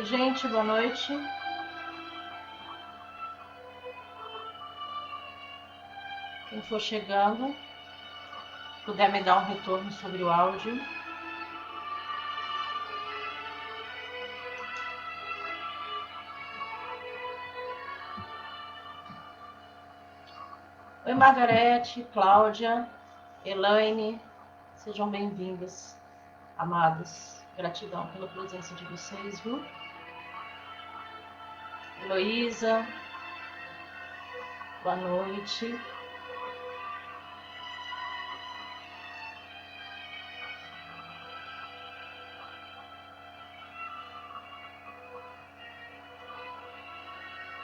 gente, boa noite. Quem for chegando, puder me dar um retorno sobre o áudio. Oi, Margarete, Cláudia, Elaine, sejam bem-vindas, amadas. Gratidão pela presença de vocês, viu? Heloísa, boa noite.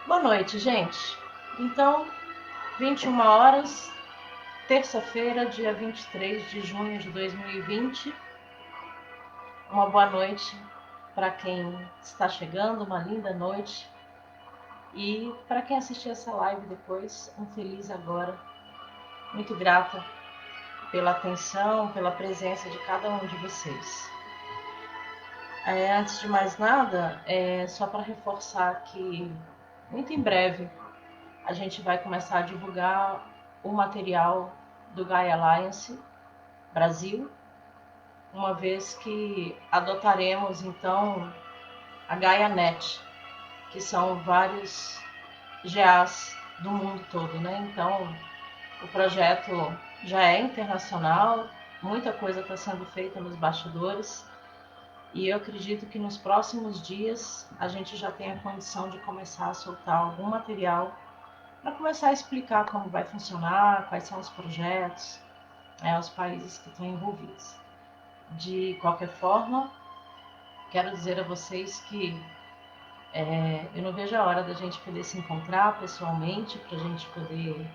Boa noite, gente. Então, 21 horas, terça-feira, dia 23 de junho de 2020. Uma boa noite para quem está chegando, uma linda noite. E para quem assistir essa live depois, um feliz agora. Muito grata pela atenção, pela presença de cada um de vocês. Antes de mais nada, só para reforçar que muito em breve a gente vai começar a divulgar o material do Gaia Alliance Brasil, uma vez que adotaremos então a GaiaNet, que são vários GAs do mundo todo, né? Então o projeto já é internacional, muita coisa está sendo feita nos bastidores e eu acredito que nos próximos dias a gente já tem a condição de começar a soltar algum material para começar a explicar como vai funcionar, quais são os projetos, os países que estão envolvidos. De qualquer forma, quero dizer a vocês que eu não vejo a hora da gente poder se encontrar pessoalmente, para a gente poder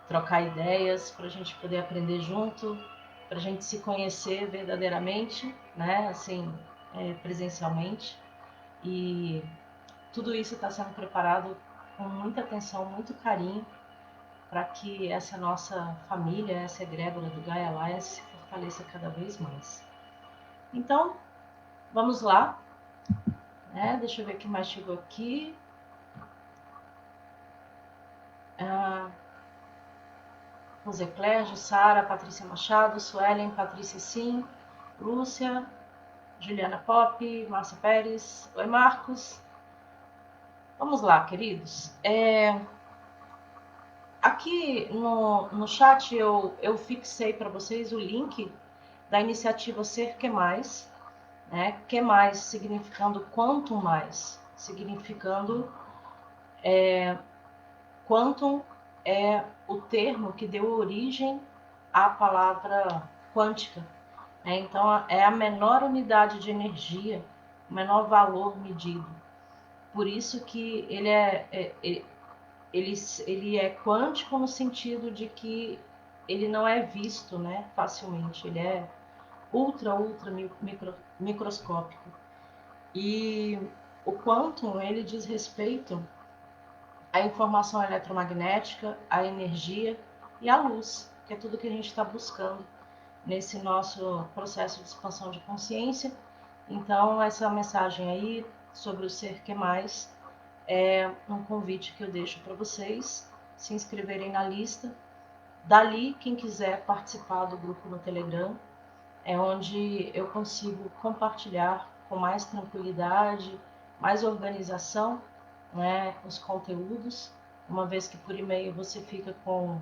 trocar ideias, para a gente poder aprender junto, para a gente se conhecer verdadeiramente, né? Assim, presencialmente. E tudo isso está sendo preparado com muita atenção, muito carinho, para que essa nossa família, essa egrégora do Gaia Alliance se fortaleça cada vez mais. Então, vamos lá. Deixa eu ver o que mais chegou aqui. José Clérgio, Sara, Patrícia Machado, Suelen, Patrícia Sim, Lúcia, Juliana Pop, Márcia Pérez. Oi, Marcos. Vamos lá, queridos. Aqui no chat eu fixei para vocês o link da iniciativa Ser Que Mais, né? Que mais significando quanto mais, significando quantum é o termo que deu origem à palavra quântica. Então, é a menor unidade de energia, o menor valor medido. Por isso que ele é quântico no sentido de que ele não é visto, né, facilmente. Ele é ultra microscópico. E o quantum, ele diz respeito à informação eletromagnética, à energia e à luz, que é tudo que a gente está buscando nesse nosso processo de expansão de consciência. Então, essa mensagem aí sobre o Ser Que Mais é um convite que eu deixo para vocês se inscreverem na lista. Dali, quem quiser participar do grupo no Telegram, é onde eu consigo compartilhar com mais tranquilidade, mais organização, né, os conteúdos, uma vez que por e-mail você fica com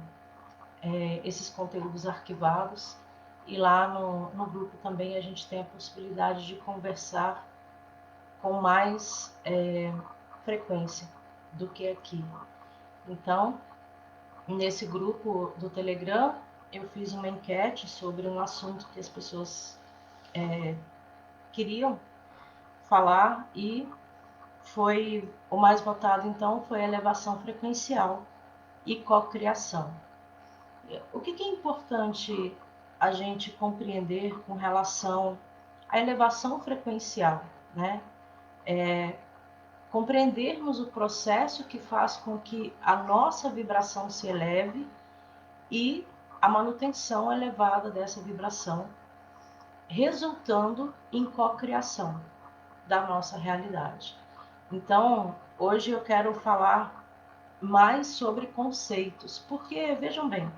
esses conteúdos arquivados, e lá no grupo também a gente tem a possibilidade de conversar com mais frequência do que aqui. Então, nesse grupo do Telegram, eu fiz uma enquete sobre um assunto que as pessoas queriam falar e foi o mais votado, então, foi a elevação frequencial e cocriação. O que é importante a gente compreender com relação à elevação frequencial, né? Compreendermos o processo que faz com que a nossa vibração se eleve e a manutenção elevada dessa vibração, resultando em cocriação. da nossa realidade. Então, hoje eu quero falar mais sobre conceitos, porque, vejam bem,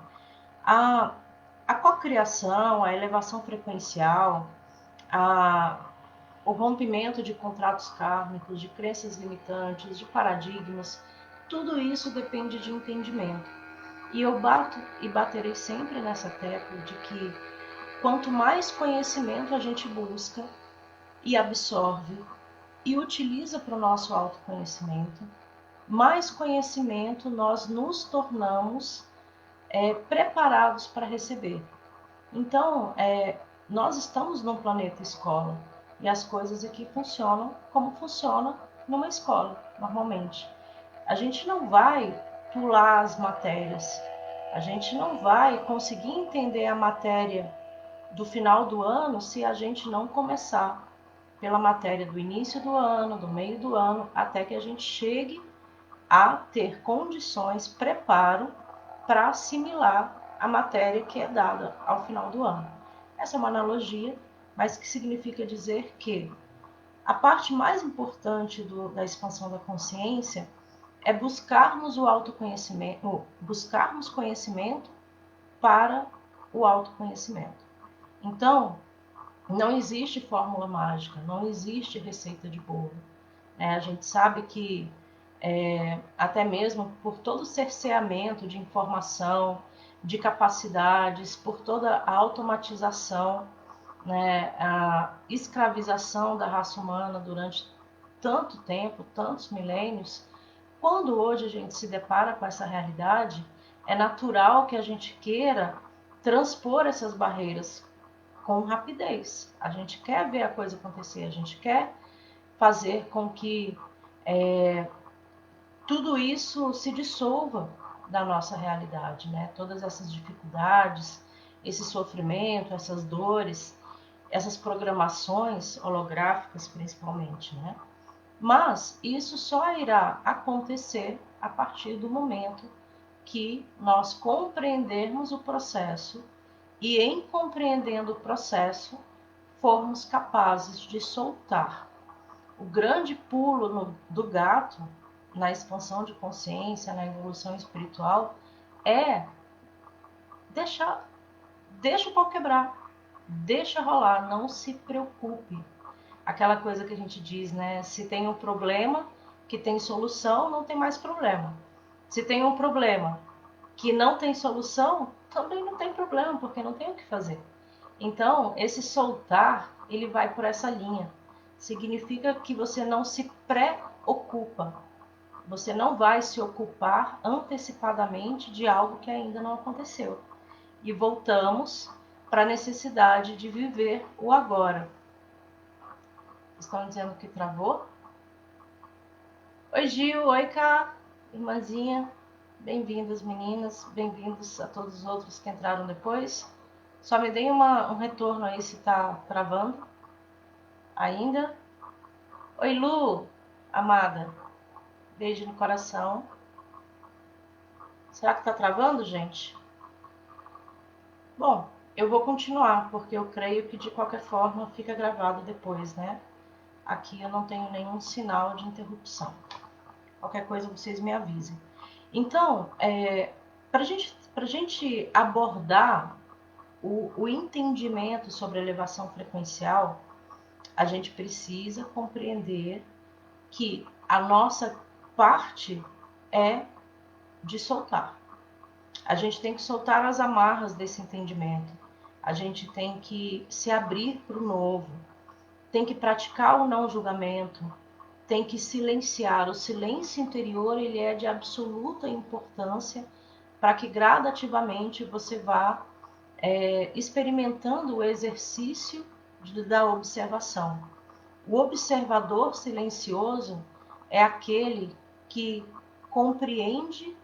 a cocriação, a elevação frequencial, o rompimento de contratos kármicos, de crenças limitantes, de paradigmas, tudo isso depende de entendimento. E eu bato e baterei sempre nessa tecla de que quanto mais conhecimento a gente busca e absorve e utiliza para o nosso autoconhecimento, mais conhecimento nós nos tornamos preparados para receber. Então, nós estamos num planeta escola e as coisas aqui funcionam como funciona numa escola, normalmente. A gente não vai pular as matérias, a gente não vai conseguir entender a matéria do final do ano se a gente não começar pela matéria do início do ano, do meio do ano, até que a gente chegue a ter condições, preparo para assimilar a matéria que é dada ao final do ano. Essa é uma analogia, mas que significa dizer que a parte mais importante da expansão da consciência é buscarmos o autoconhecimento, buscarmos conhecimento para o autoconhecimento. Então, não existe fórmula mágica, não existe receita de bolo. A gente sabe que até mesmo por todo o cerceamento de informação, de capacidades, por toda a automatização, né, a escravização da raça humana durante tanto tempo, tantos milênios, quando hoje a gente se depara com essa realidade, é natural que a gente queira transpor essas barreiras com rapidez. A gente quer ver a coisa acontecer, a gente quer fazer com que tudo isso se dissolva da nossa realidade, né? Todas essas dificuldades, esse sofrimento, essas dores, essas programações holográficas principalmente, né? Mas isso só irá acontecer a partir do momento que nós compreendermos o processo e, em compreendendo o processo, formos capazes de soltar. O grande pulo do gato na expansão de consciência, na evolução espiritual, é deixa o pau quebrar, deixa rolar, não se preocupe. Aquela coisa que a gente diz, né? Se tem um problema que tem solução, não tem mais problema. Se tem um problema que não tem solução, também não tem problema, porque não tem o que fazer. Então, esse soltar, ele vai por essa linha. Significa que você não se preocupa. Você não vai se ocupar antecipadamente de algo que ainda não aconteceu. E voltamos para a necessidade de viver o agora. Estão dizendo que travou? Oi, Gil. Oi, Cá. Irmãzinha. Bem-vindas, meninas. Bem-vindos a todos os outros que entraram depois. Só me deem um retorno aí se está travando ainda. Oi, Lu, amada. Beijo no coração. Será que está travando, gente? Bom, eu vou continuar, porque eu creio que de qualquer forma fica gravado depois, né? Aqui eu não tenho nenhum sinal de interrupção. Qualquer coisa vocês me avisem. Então, para a gente abordar o entendimento sobre elevação frequencial, a gente precisa compreender que a nossa parte é de soltar. A gente tem que soltar as amarras desse entendimento. A gente tem que se abrir para o novo. Tem que praticar o não julgamento. Tem que silenciar. O silêncio interior, ele é de absoluta importância para que gradativamente você vá experimentando o exercício da observação. O observador silencioso é aquele que compreende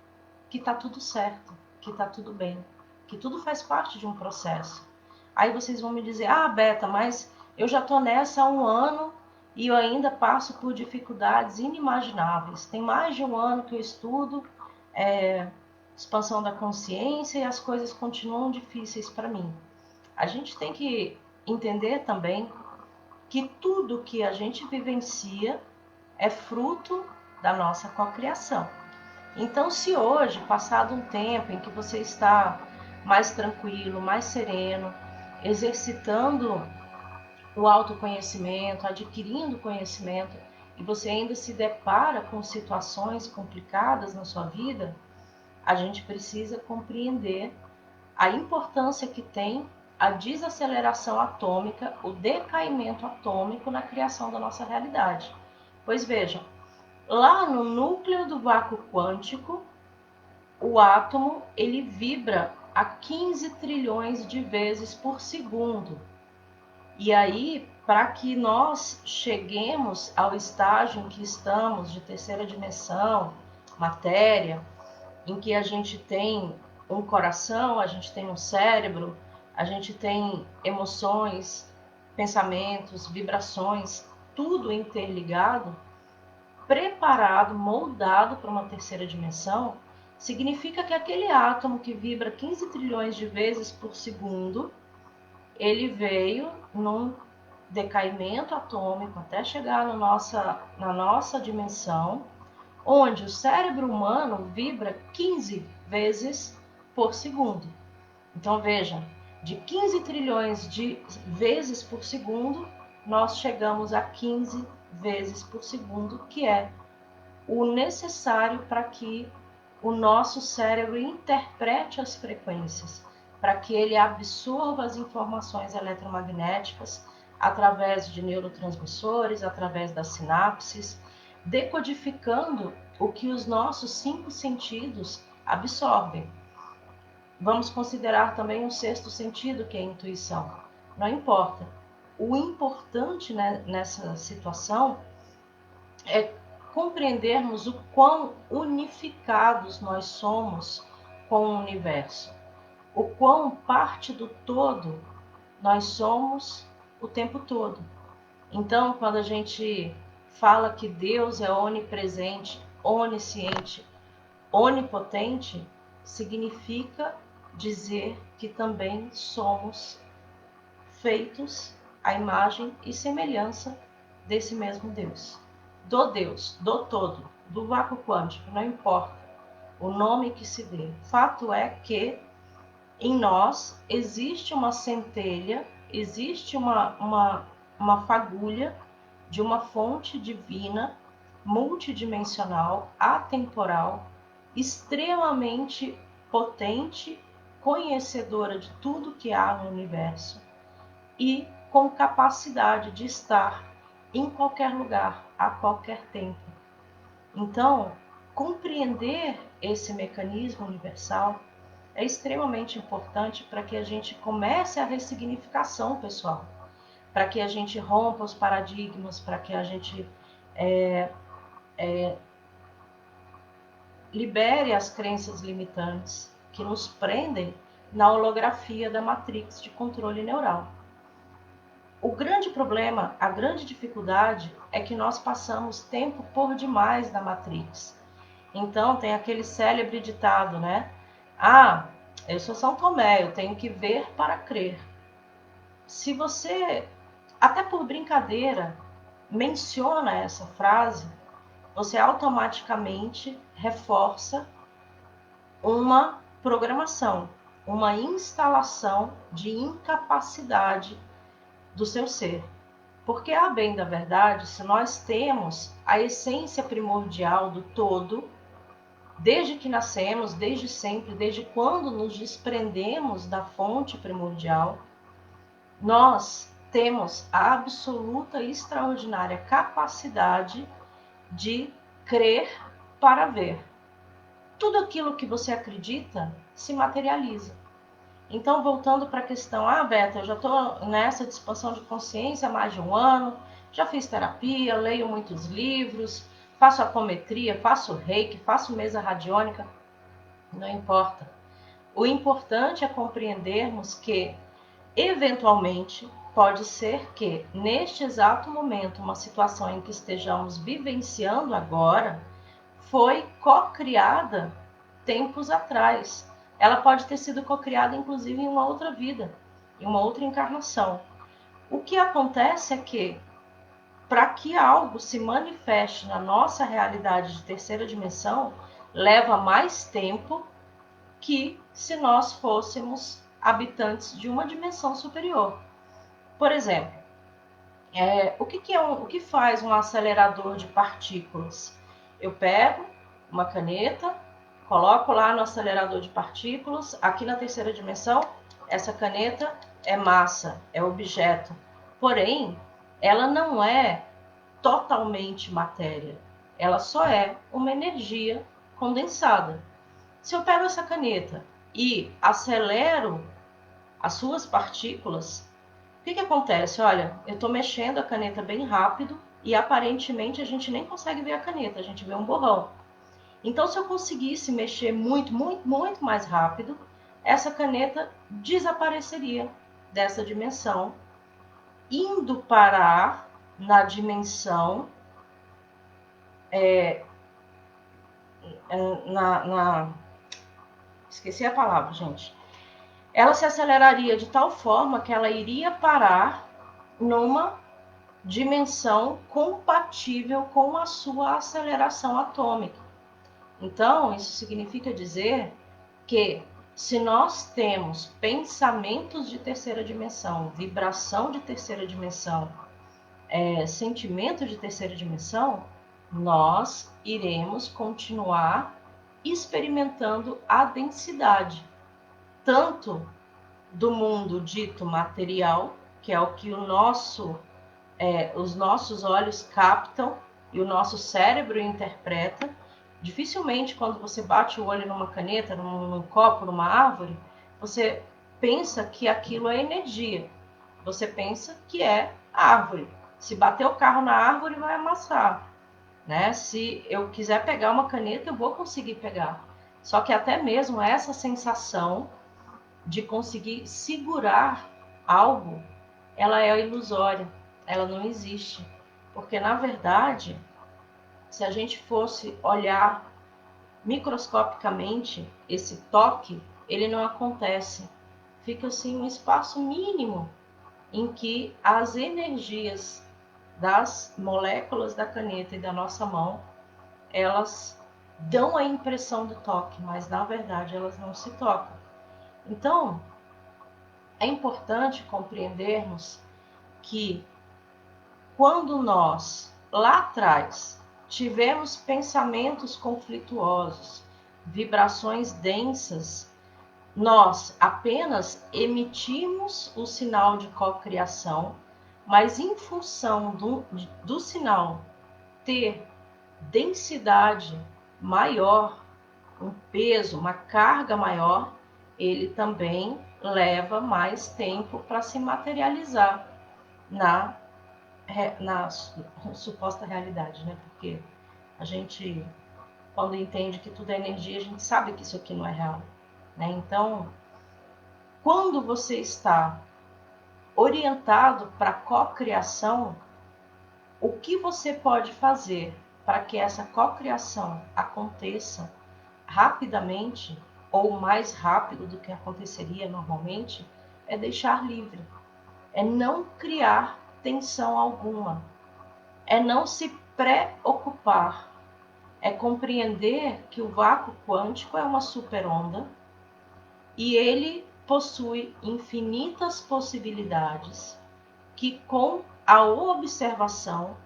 que está tudo certo, que está tudo bem, que tudo faz parte de um processo. Aí vocês vão me dizer, Beta, mas eu já estou nessa há um ano e eu ainda passo por dificuldades inimagináveis. Tem mais de um ano que eu estudo expansão da consciência e as coisas continuam difíceis para mim. A gente tem que entender também que tudo que a gente vivencia é fruto da nossa cocriação. Então, se hoje, passado um tempo em que você está mais tranquilo, mais sereno, exercitando o autoconhecimento, adquirindo conhecimento, e você ainda se depara com situações complicadas na sua vida, a gente precisa compreender a importância que tem a desaceleração atômica, o decaimento atômico na criação da nossa realidade. Pois vejam, lá no núcleo do vácuo quântico, o átomo ele vibra a 15 trilhões de vezes por segundo. E aí, para que nós cheguemos ao estágio em que estamos, de terceira dimensão, matéria, em que a gente tem um coração, a gente tem um cérebro, a gente tem emoções, pensamentos, vibrações, tudo interligado, preparado, moldado para uma terceira dimensão, significa que aquele átomo que vibra 15 trilhões de vezes por segundo, ele veio num decaimento atômico até chegar na nossa dimensão, onde o cérebro humano vibra 15 vezes por segundo. Então veja, de 15 trilhões de vezes por segundo, nós chegamos a 15 vezes por segundo, que é o necessário para que o nosso cérebro interprete as frequências, para que ele absorva as informações eletromagnéticas através de neurotransmissores, através das sinapses, decodificando o que os nossos 5 sentidos absorvem. Vamos considerar também o 6º sentido, que é a intuição. Não importa. O importante, né, nessa situação é compreendermos o quão unificados nós somos com o universo, o quão parte do todo nós somos o tempo todo. Então, quando a gente fala que Deus é onipresente, onisciente, onipotente, significa dizer que também somos feitos à imagem e semelhança desse mesmo Deus. Deus, do todo, do vácuo quântico, não importa o nome que se dê. Fato é que em nós existe uma centelha, existe uma fagulha de uma fonte divina, multidimensional, atemporal, extremamente potente, conhecedora de tudo que há no universo e com capacidade de estar em qualquer lugar, a qualquer tempo. Então, compreender esse mecanismo universal é extremamente importante para que a gente comece a ressignificação pessoal, para que a gente rompa os paradigmas, para que a gente libere as crenças limitantes que nos prendem na holografia da matrix de controle neural. O grande problema, a grande dificuldade é que nós passamos tempo por demais na Matrix. Então tem aquele célebre ditado, né? Ah, eu sou São Tomé, eu tenho que ver para crer. Se você, até por brincadeira, menciona essa frase, você automaticamente reforça uma programação, uma instalação de incapacidade do seu ser. Porque, a bem da verdade, se nós temos a essência primordial do todo, desde que nascemos, desde sempre, desde quando nos desprendemos da fonte primordial, nós temos a absoluta e extraordinária capacidade de crer para ver. Tudo aquilo que você acredita se materializa. Então, voltando para a questão, Beta, eu já estou nessa de expansão de consciência há mais de um ano, já fiz terapia, leio muitos livros, faço apometria, faço reiki, faço mesa radiônica, não importa. O importante é compreendermos que, eventualmente, pode ser que, neste exato momento, uma situação em que estejamos vivenciando agora, foi co-criada tempos atrás. Ela pode ter sido co-criada, inclusive, em uma outra vida, em uma outra encarnação. O que acontece é que, para que algo se manifeste na nossa realidade de terceira dimensão, leva mais tempo que se nós fôssemos habitantes de uma dimensão superior. Por exemplo, o que faz um acelerador de partículas? Eu pego uma caneta, coloco lá no acelerador de partículas, aqui na terceira dimensão, essa caneta é massa, é objeto. Porém, ela não é totalmente matéria. Ela só é uma energia condensada. Se eu pego essa caneta e acelero as suas partículas, o que acontece? Olha, eu estou mexendo a caneta bem rápido e aparentemente a gente nem consegue ver a caneta, a gente vê um borrão. Então, se eu conseguisse mexer muito, muito, muito mais rápido, essa caneta desapareceria dessa dimensão, indo parar na dimensão esqueci a palavra, gente. Ela se aceleraria de tal forma que ela iria parar numa dimensão compatível com a sua aceleração atômica. Então, isso significa dizer que se nós temos pensamentos de terceira dimensão, vibração de terceira dimensão, sentimento de terceira dimensão, nós iremos continuar experimentando a densidade, tanto do mundo dito material, que é o que os nossos olhos captam e o nosso cérebro interpreta. Dificilmente, quando você bate o olho numa caneta, num copo, numa árvore, você pensa que aquilo é energia. Você pensa que é árvore. Se bater o carro na árvore, vai amassar. Né? Se eu quiser pegar uma caneta, eu vou conseguir pegar. Só que até mesmo essa sensação de conseguir segurar algo, ela é ilusória, ela não existe. Porque, na verdade, se a gente fosse olhar microscopicamente esse toque, ele não acontece. Fica assim um espaço mínimo em que as energias das moléculas da caneta e da nossa mão, elas dão a impressão do toque, mas na verdade elas não se tocam. Então, é importante compreendermos que quando nós, lá atrás, tivemos pensamentos conflituosos, vibrações densas, nós apenas emitimos o sinal de cocriação, mas em função do sinal ter densidade maior, um peso, uma carga maior, ele também leva mais tempo para se materializar na suposta realidade, né? Porque a gente, quando entende que tudo é energia, a gente sabe que isso aqui não é real, né? Então, quando você está orientado para a cocriação, o que você pode fazer para que essa cocriação aconteça rapidamente ou mais rápido do que aconteceria normalmente, é deixar livre, é não criar tensão alguma, é não se preocupar, é compreender que o vácuo quântico é uma superonda e ele possui infinitas possibilidades que, com a observação,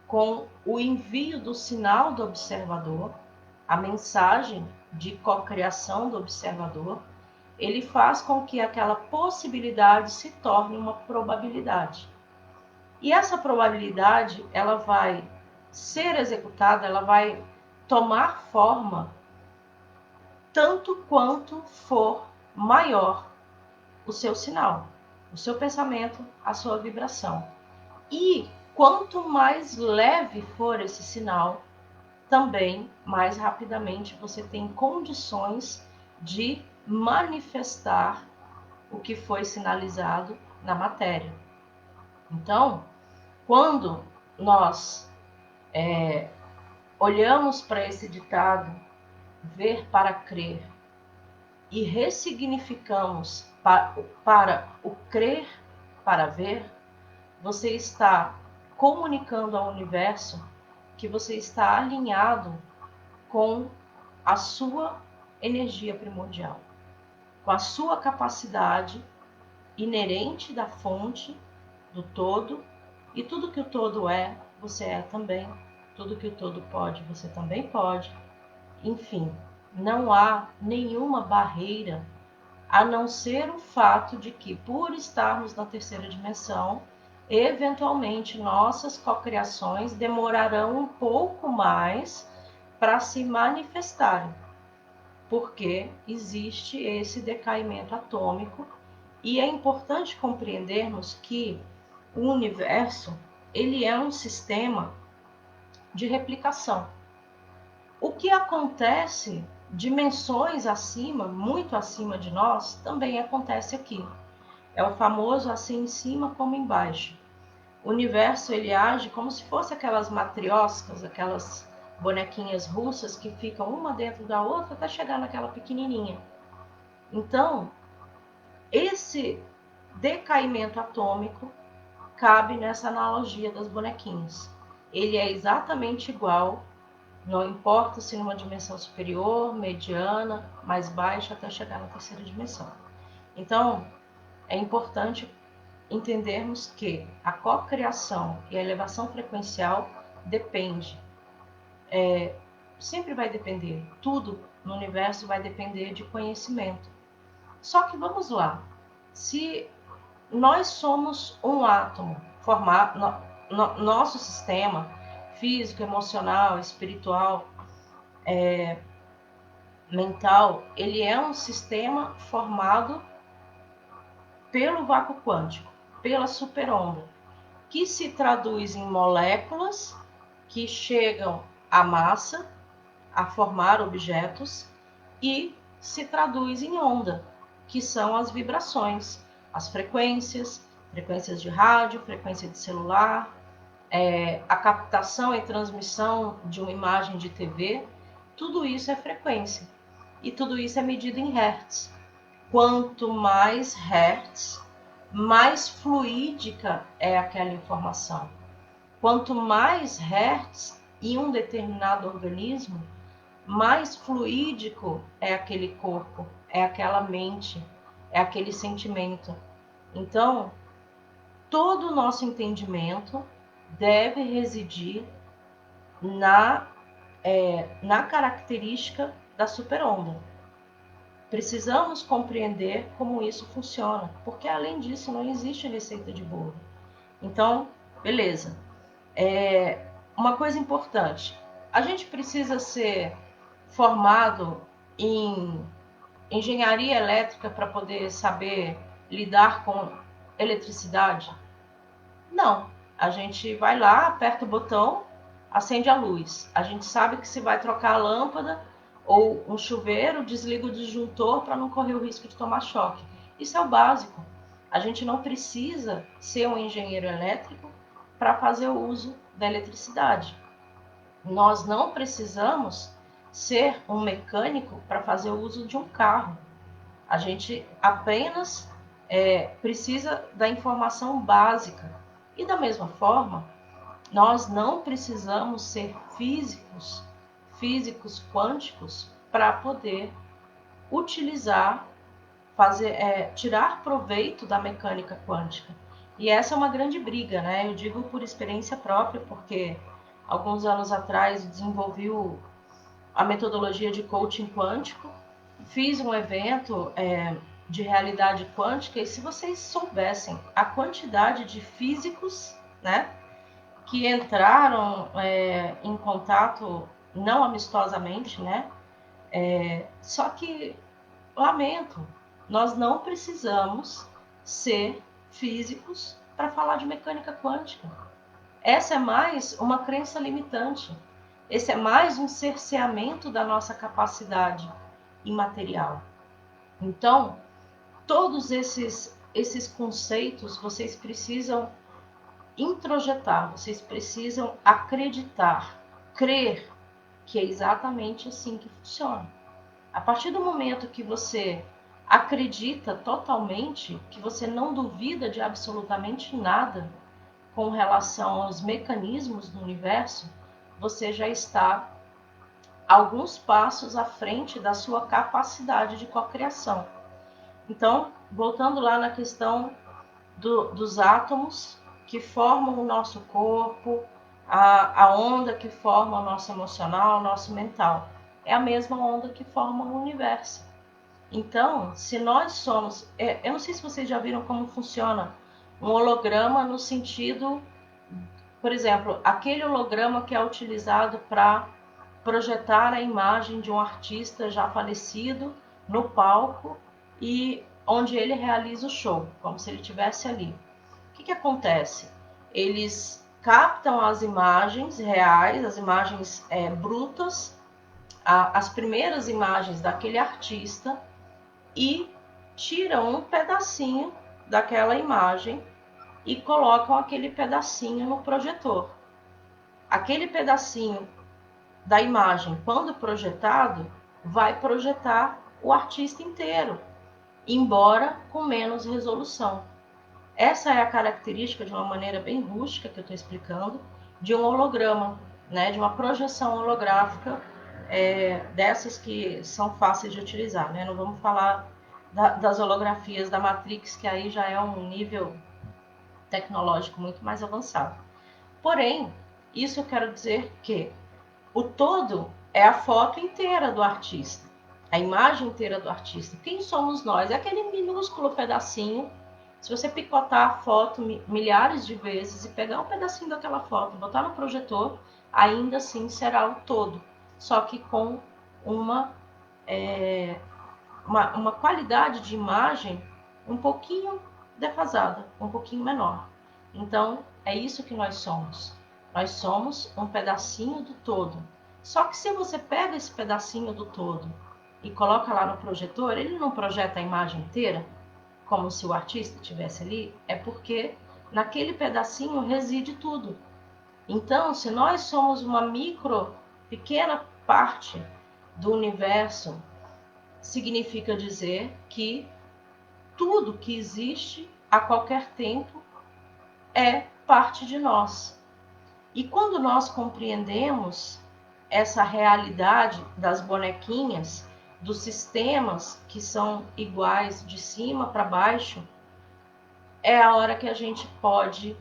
com o envio do sinal do observador, a mensagem de cocriação do observador, ele faz com que aquela possibilidade se torne uma probabilidade. E essa probabilidade, ela vai ser executada, ela vai tomar forma tanto quanto for maior o seu sinal, o seu pensamento, a sua vibração. E quanto mais leve for esse sinal, também mais rapidamente você tem condições de manifestar o que foi sinalizado na matéria. Então, quando nós olhamos para esse ditado, ver para crer, e ressignificamos para o crer para ver, você está comunicando ao universo que você está alinhado com a sua energia primordial, com a sua capacidade inerente da fonte, do todo, e tudo que o todo é, você é também. Tudo que o todo pode, você também pode. Enfim, não há nenhuma barreira a não ser o fato de que, por estarmos na terceira dimensão, eventualmente nossas cocriações demorarão um pouco mais para se manifestarem, porque existe esse decaimento atômico, e é importante compreendermos que o universo, ele é um sistema de replicação. O que acontece dimensões acima, muito acima de nós, também acontece aqui. É o famoso assim em cima como embaixo. O universo, ele age como se fosse aquelas matrioscas, aquelas bonequinhas russas que ficam uma dentro da outra até chegar naquela pequenininha. Então, esse decaimento atômico cabe nessa analogia das bonequinhas. Ele é exatamente igual, não importa se numa dimensão superior, mediana, mais baixa, até chegar na terceira dimensão. Então, é importante entendermos que a cocriação e a elevação frequencial depende, sempre vai depender, tudo no universo vai depender de conhecimento. Só que vamos lá, se nós somos um átomo, nosso sistema físico, emocional, espiritual, mental, ele é um sistema formado pelo vácuo quântico, pela superonda, que se traduz em moléculas que chegam à massa, a formar objetos, e se traduz em onda, que são as vibrações, as frequências de rádio, frequência de celular, a captação e transmissão de uma imagem de TV, tudo isso é frequência. E tudo isso é medido em hertz. Quanto mais hertz, mais fluídica é aquela informação. Quanto mais hertz em um determinado organismo, mais fluídico é aquele corpo, é aquela mente, é aquele sentimento. Então, todo o nosso entendimento deve residir na característica da superonda. Precisamos compreender como isso funciona, porque além disso não existe receita de bolo. Então, beleza. Uma coisa importante, a gente precisa ser formado em engenharia elétrica para poder saber lidar com eletricidade? Não. A gente vai lá, aperta o botão, acende a luz. A gente sabe que se vai trocar a lâmpada ou um chuveiro, desliga o disjuntor para não correr o risco de tomar choque. Isso é o básico. A gente não precisa ser um engenheiro elétrico para fazer o uso da eletricidade. Nós não precisamos ser um mecânico para fazer o uso de um carro. A gente apenas precisa da informação básica. E da mesma forma, nós não precisamos ser físicos quânticos para poder utilizar, tirar proveito da mecânica quântica. E essa é uma grande briga, né? Eu digo por experiência própria, porque alguns anos atrás desenvolvi a metodologia de coaching quântico, fiz um evento de realidade quântica, e se vocês soubessem a quantidade de físicos, né, que entraram em contato não amistosamente, né, só que, lamento, nós não precisamos ser físicos para falar de mecânica quântica. Essa é mais uma crença limitante. Esse é mais um cerceamento da nossa capacidade imaterial. Então, todos esses conceitos vocês precisam introjetar, vocês precisam acreditar, crer que é exatamente assim que funciona. A partir do momento que você acredita totalmente, que você não duvida de absolutamente nada, com relação aos mecanismos do universo, você já está alguns passos à frente da sua capacidade de cocriação. Então, voltando lá na questão dos átomos que formam o nosso corpo, a onda que forma o nosso emocional, o nosso mental, é a mesma onda que forma o universo. Então, se nós somos... eu não sei se vocês já viram como funciona um holograma no sentido... Por exemplo, aquele holograma que é utilizado para projetar a imagem de um artista já falecido no palco e onde ele realiza o show, como se ele estivesse ali. O que acontece? Eles captam as imagens reais, as imagens brutas, as primeiras imagens daquele artista e tiram um pedacinho daquela imagem e colocam aquele pedacinho no projetor. Aquele pedacinho da imagem, quando projetado, vai projetar o artista inteiro, embora com menos resolução. Essa é a característica, de uma maneira bem rústica que eu estou explicando, de um holograma, né, de uma projeção holográfica, dessas que são fáceis de utilizar. Né? Não vamos falar das holografias da Matrix, que aí já é um nível tecnológico muito mais avançado. Porém, isso eu quero dizer que o todo é a foto inteira do artista, a imagem inteira do artista. Quem somos nós? É aquele minúsculo pedacinho. Se você picotar a foto milhares de vezes e pegar um pedacinho daquela foto e botar no projetor, ainda assim será o todo, só que com uma qualidade de imagem um pouquinho defasada, um pouquinho menor. Então, é isso que nós somos. Nós somos um pedacinho do todo. Só que se você pega esse pedacinho do todo e coloca lá no projetor, ele não projeta a imagem inteira, como se o artista estivesse ali, é porque naquele pedacinho reside tudo. Então, se nós somos uma pequena parte do universo, significa dizer que tudo que existe a qualquer tempo é parte de nós. E quando nós compreendemos essa realidade das bonequinhas, dos sistemas que são iguais de cima para baixo, é a hora que a gente pode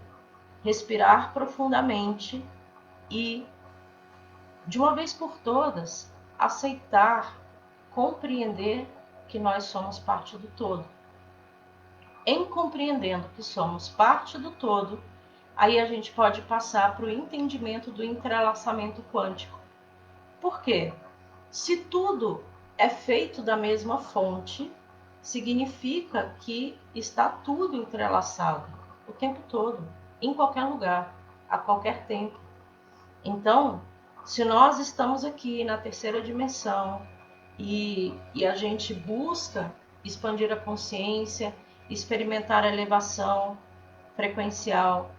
respirar profundamente e, de uma vez por todas, aceitar, compreender que nós somos parte do todo. Em compreendendo que somos parte do todo, aí a gente pode passar para o entendimento do entrelaçamento quântico. Por quê? Se tudo é feito da mesma fonte, significa que está tudo entrelaçado o tempo todo, em qualquer lugar, a qualquer tempo. Então, se nós estamos aqui na terceira dimensão e a gente busca expandir a consciência, experimentar a elevação frequencial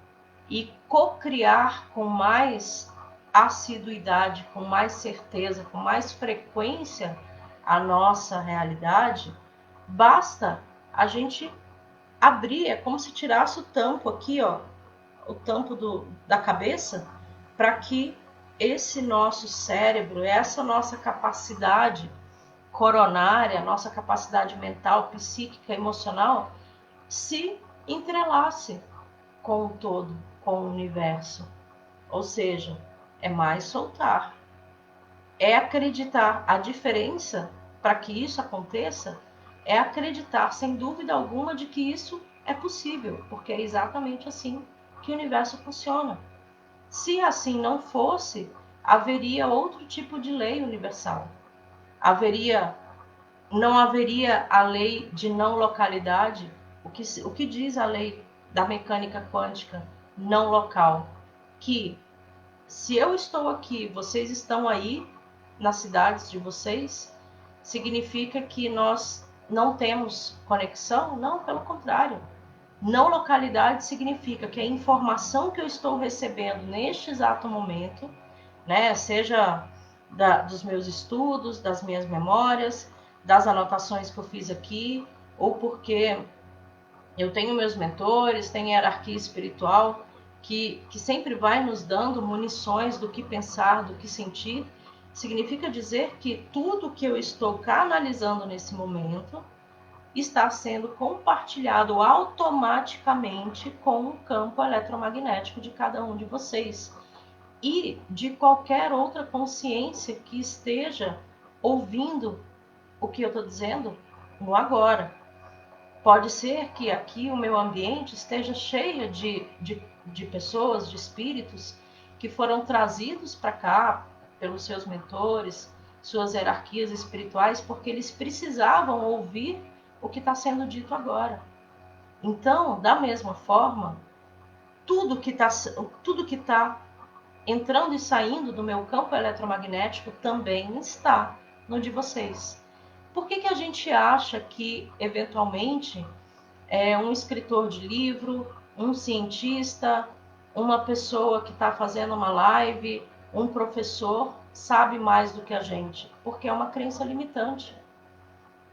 e co-criar com mais assiduidade, com mais certeza, com mais frequência a nossa realidade, basta a gente abrir, é como se tirasse o tampo aqui, ó, o tampo da cabeça, para que esse nosso cérebro, essa nossa capacidade coronária, nossa capacidade mental, psíquica, emocional, se entrelace com o todo, com o universo. Ou seja, é mais soltar. É acreditar. A diferença para que isso aconteça é acreditar, sem dúvida alguma, de que isso é possível, porque é exatamente assim que o universo funciona. Se assim não fosse, haveria outro tipo de lei universal. Não haveria a lei de não localidade, o que diz a lei da mecânica quântica não local, que se eu estou aqui, vocês estão aí nas cidades de vocês, significa que nós não temos conexão? Não, pelo contrário. Não localidade significa que a informação que eu estou recebendo neste exato momento, né, seja dos meus estudos, das minhas memórias, das anotações que eu fiz aqui, ou porque eu tenho meus mentores, tenho hierarquia espiritual, que sempre vai nos dando munições do que pensar, do que sentir, significa dizer que tudo que eu estou canalizando nesse momento está sendo compartilhado automaticamente com o campo eletromagnético de cada um de vocês e de qualquer outra consciência que esteja ouvindo o que eu estou dizendo no agora. Pode ser que aqui o meu ambiente esteja cheio de pessoas, de espíritos que foram trazidos para cá pelos seus mentores, suas hierarquias espirituais, porque eles precisavam ouvir o que está sendo dito agora. Então, da mesma forma, tudo que está entrando e saindo do meu campo eletromagnético também está no de vocês. Por que a gente acha que, eventualmente, um escritor de livro, um cientista, uma pessoa que está fazendo uma live, um professor, sabe mais do que a gente? Porque é uma crença limitante.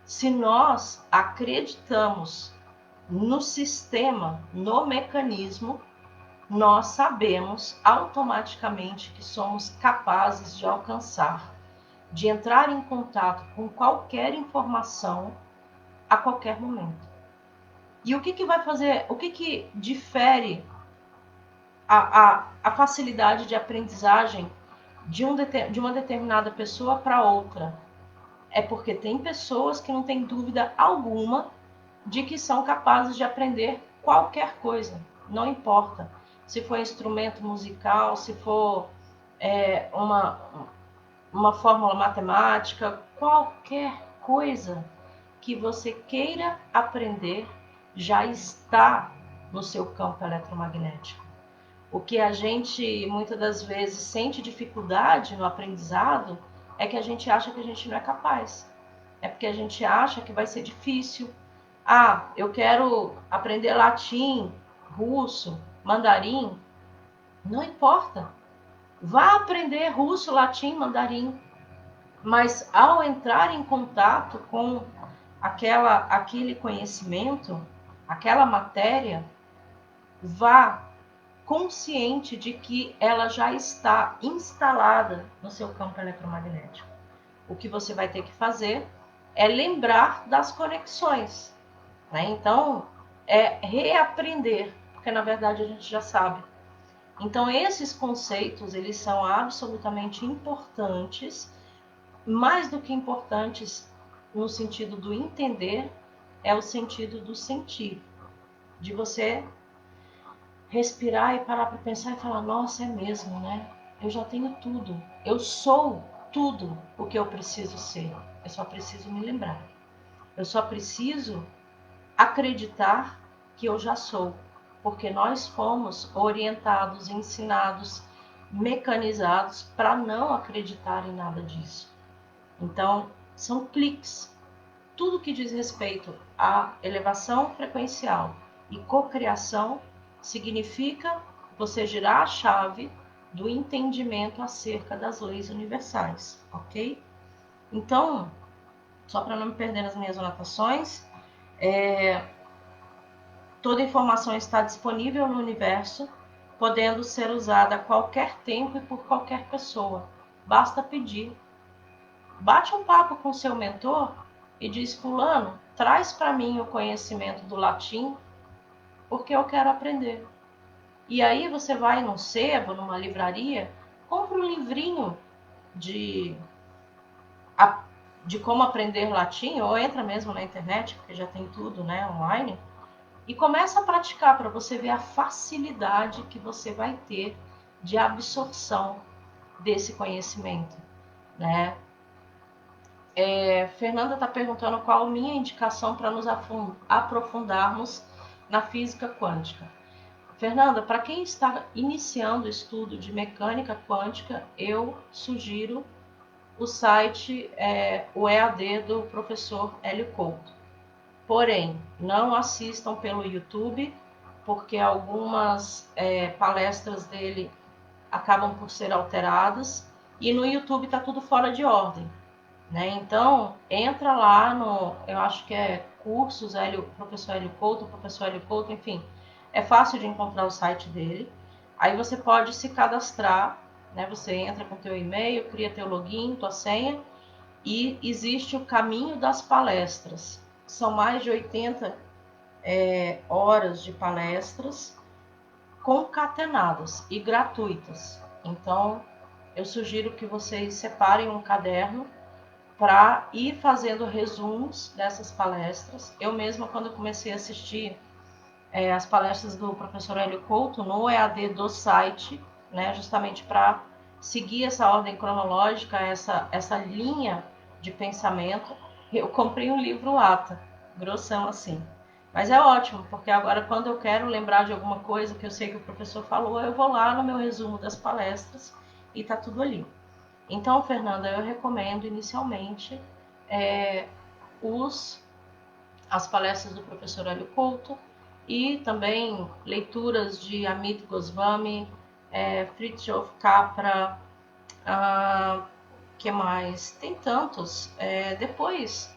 Se nós acreditamos no sistema, no mecanismo, nós sabemos automaticamente que somos capazes de alcançar, de entrar em contato com qualquer informação a qualquer momento. E o que vai fazer, o que difere a facilidade de aprendizagem de uma determinada pessoa para outra? É porque tem pessoas que não têm dúvida alguma de que são capazes de aprender qualquer coisa, não importa. Se for instrumento musical, se for uma fórmula matemática, qualquer coisa que você queira aprender já está no seu campo eletromagnético. O que a gente muitas das vezes sente dificuldade no aprendizado é que a gente acha que a gente não é capaz. É porque a gente acha que vai ser difícil. Ah, eu quero aprender latim, russo, mandarim. Não importa. Vá aprender russo, latim, mandarim. Mas ao entrar em contato com aquele conhecimento, aquela matéria, vá consciente de que ela já está instalada no seu campo eletromagnético. O que você vai ter que fazer é lembrar das conexões, né? Então, é reaprender, porque na verdade a gente já sabe. Então, esses conceitos, eles são absolutamente importantes, mais do que importantes no sentido do entender, é o sentido do sentir, de você respirar e parar para pensar e falar, nossa, é mesmo, né? Eu já tenho tudo, eu sou tudo o que eu preciso ser, eu só preciso me lembrar, eu só preciso acreditar que eu já sou, porque nós fomos orientados, ensinados, mecanizados para não acreditar em nada disso. Então, são cliques. Tudo que diz respeito à elevação frequencial e cocriação significa você girar a chave do entendimento acerca das leis universais, ok? Então, só para não me perder nas minhas anotações, toda informação está disponível no universo, podendo ser usada a qualquer tempo e por qualquer pessoa. Basta pedir. Bate um papo com seu mentor e diz, fulano, traz para mim o conhecimento do latim, porque eu quero aprender. E aí você vai num sebo, numa livraria, compra um livrinho de como aprender latim, ou entra mesmo na internet, porque já tem tudo, né, online, e começa a praticar para você ver a facilidade que você vai ter de absorção desse conhecimento, né? Fernanda está perguntando qual a minha indicação para nos aprofundarmos na física quântica. Fernanda, para quem está iniciando o estudo de mecânica quântica, eu sugiro o site, o EAD do professor Hélio Couto. Porém, não assistam pelo YouTube, porque algumas palestras dele acabam por ser alteradas, e no YouTube está tudo fora de ordem, né? Então, entra lá no, eu acho que é cursos, professor Hélio Couto, enfim, é fácil de encontrar o site dele. Aí você pode se cadastrar, né? Você entra com teu e-mail, cria teu login, tua senha, e existe o caminho das palestras. São mais de 80 horas de palestras concatenadas e gratuitas. Então, eu sugiro que vocês separem um caderno para ir fazendo resumos dessas palestras. Eu mesma, quando comecei a assistir as palestras do professor Hélio Couto no EAD do site, né, justamente para seguir essa ordem cronológica, essa linha de pensamento, eu comprei um livro ATA, grossão assim. Mas é ótimo, porque agora quando eu quero lembrar de alguma coisa que eu sei que o professor falou, eu vou lá no meu resumo das palestras e tá tudo ali. Então, Fernanda, eu recomendo inicialmente as palestras do professor Hélio Couto e também leituras de Amit Goswami, Fritjof Capra, que mais? Tem tantos. Depois,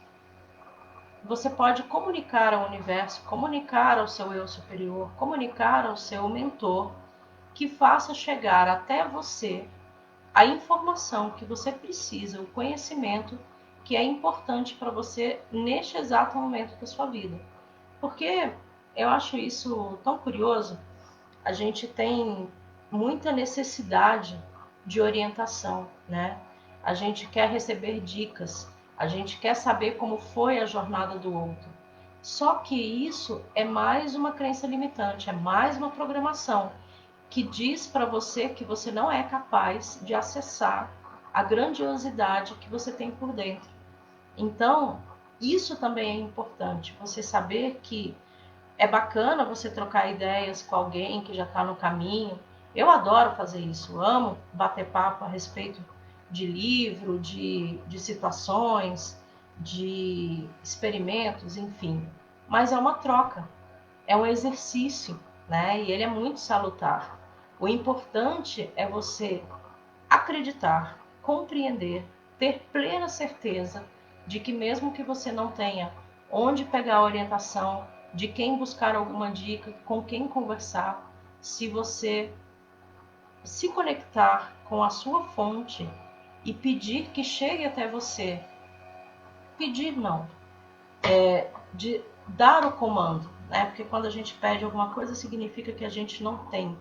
você pode comunicar ao universo, comunicar ao seu eu superior, comunicar ao seu mentor, que faça chegar até você a informação que você precisa, o conhecimento que é importante para você neste exato momento da sua vida. Porque eu acho isso tão curioso. A gente tem muita necessidade de orientação, né? A gente quer receber dicas, a gente quer saber como foi a jornada do outro. Só que isso é mais uma crença limitante, é mais uma programação que diz para você que você não é capaz de acessar a grandiosidade que você tem por dentro. Então, isso também é importante, você saber que é bacana você trocar ideias com alguém que já está no caminho. Eu adoro fazer isso, amo bater papo a respeito de livro, de situações, de experimentos, enfim. Mas é uma troca, é um exercício, né? E ele é muito salutar. O importante é você acreditar, compreender, ter plena certeza de que mesmo que você não tenha onde pegar a orientação, de quem buscar alguma dica, com quem conversar, se você se conectar com a sua fonte e pedir que chegue até você, pedir não, de dar o comando, né? Porque quando a gente pede alguma coisa significa que a gente não tem,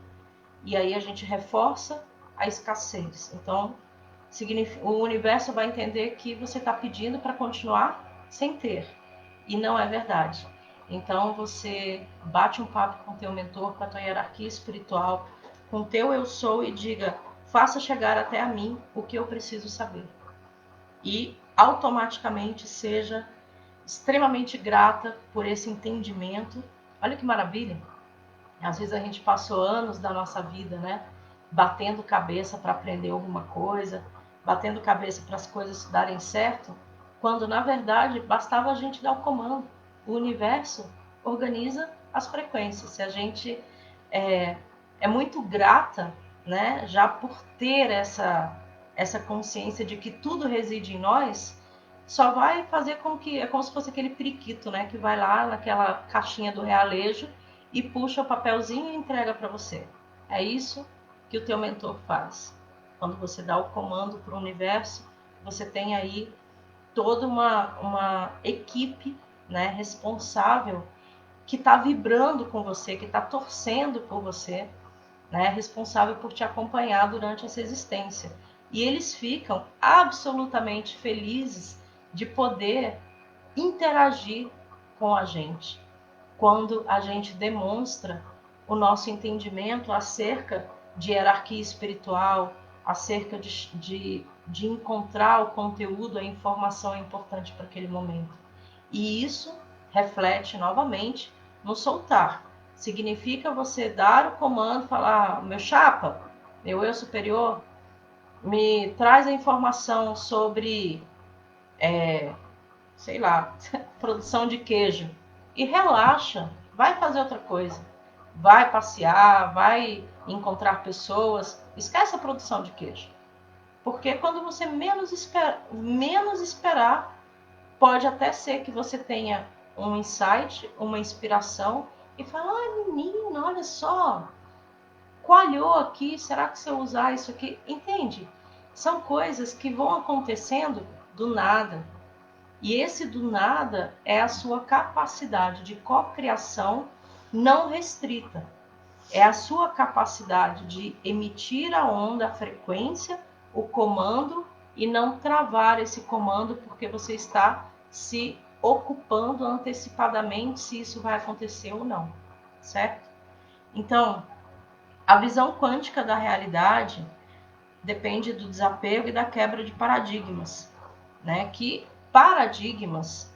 e aí a gente reforça a escassez. Então, o universo vai entender que você está pedindo para continuar sem ter, e não é verdade. Então você bate um papo com o teu mentor, com a tua hierarquia espiritual, com o teu eu sou e diga, faça chegar até a mim o que eu preciso saber. E automaticamente seja extremamente grata por esse entendimento. Olha que maravilha! Às vezes a gente passou anos da nossa vida, né? Batendo cabeça para aprender alguma coisa, batendo cabeça para as coisas darem certo, quando na verdade bastava a gente dar o comando. O universo organiza as frequências. Se a gente é muito grata, né, já por ter essa consciência de que tudo reside em nós, só vai fazer com que, é como se fosse aquele periquito, né, que vai lá naquela caixinha do realejo e puxa o papelzinho e entrega para você. É isso que o teu mentor faz. Quando você dá o comando para o universo, você tem aí toda uma equipe, né, responsável que está vibrando com você, que está torcendo por você, né, responsável por te acompanhar durante essa existência. E eles ficam absolutamente felizes de poder interagir com a gente quando a gente demonstra o nosso entendimento acerca de hierarquia espiritual, acerca de encontrar o conteúdo, a informação importante para aquele momento. E isso reflete novamente no soltar. Significa você dar o comando, falar, meu chapa, meu eu superior, me traz a informação sobre, sei lá, produção de queijo. E relaxa, vai fazer outra coisa. Vai passear, vai encontrar pessoas. Esquece a produção de queijo. Porque quando você menos esperar, pode até ser que você tenha um insight, uma inspiração, e fala, menina, olha só, coalhou aqui, será que se eu usar isso aqui? Entende? São coisas que vão acontecendo do nada. E esse do nada é a sua capacidade de cocriação não restrita. É a sua capacidade de emitir a onda, a frequência, o comando e não travar esse comando porque você está se ocupando antecipadamente se isso vai acontecer ou não, certo? Então, a visão quântica da realidade depende do desapego e da quebra de paradigmas, né? Que paradigmas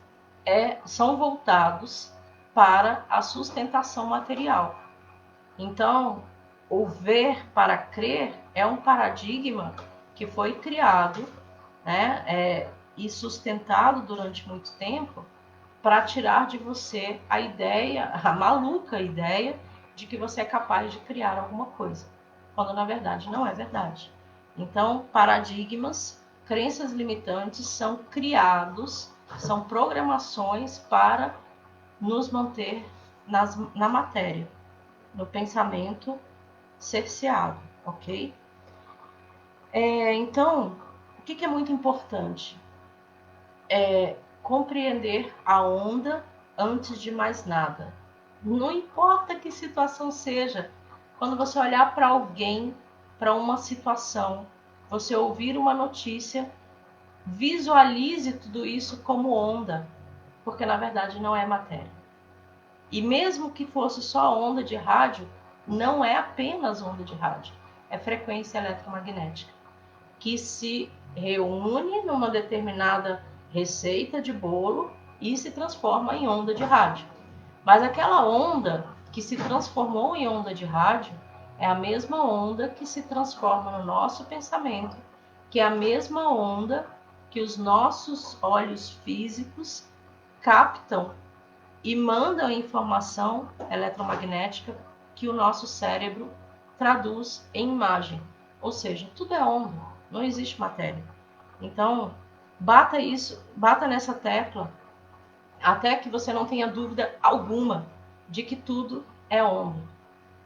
são voltados para a sustentação material. Então, o ver para crer é um paradigma que foi criado, né, e sustentado durante muito tempo para tirar de você a ideia, a maluca ideia de que você é capaz de criar alguma coisa, quando na verdade não é verdade. Então, paradigmas, crenças limitantes são criados, são programações para nos manter na matéria, no pensamento cerceado, ok? Então, o que é muito importante? Compreender a onda antes de mais nada. Não importa que situação seja, quando você olhar para alguém, para uma situação, você ouvir uma notícia, visualize tudo isso como onda, porque na verdade não é matéria. E mesmo que fosse só onda de rádio, não é apenas onda de rádio, é frequência eletromagnética, que se reúne numa determinada receita de bolo e se transforma em onda de rádio. Mas aquela onda que se transformou em onda de rádio é a mesma onda que se transforma no nosso pensamento, que é a mesma onda que os nossos olhos físicos captam e mandam a informação eletromagnética que o nosso cérebro traduz em imagem. Ou seja, tudo é onda, não existe matéria. Então, bata nessa tecla até que você não tenha dúvida alguma de que tudo é onda.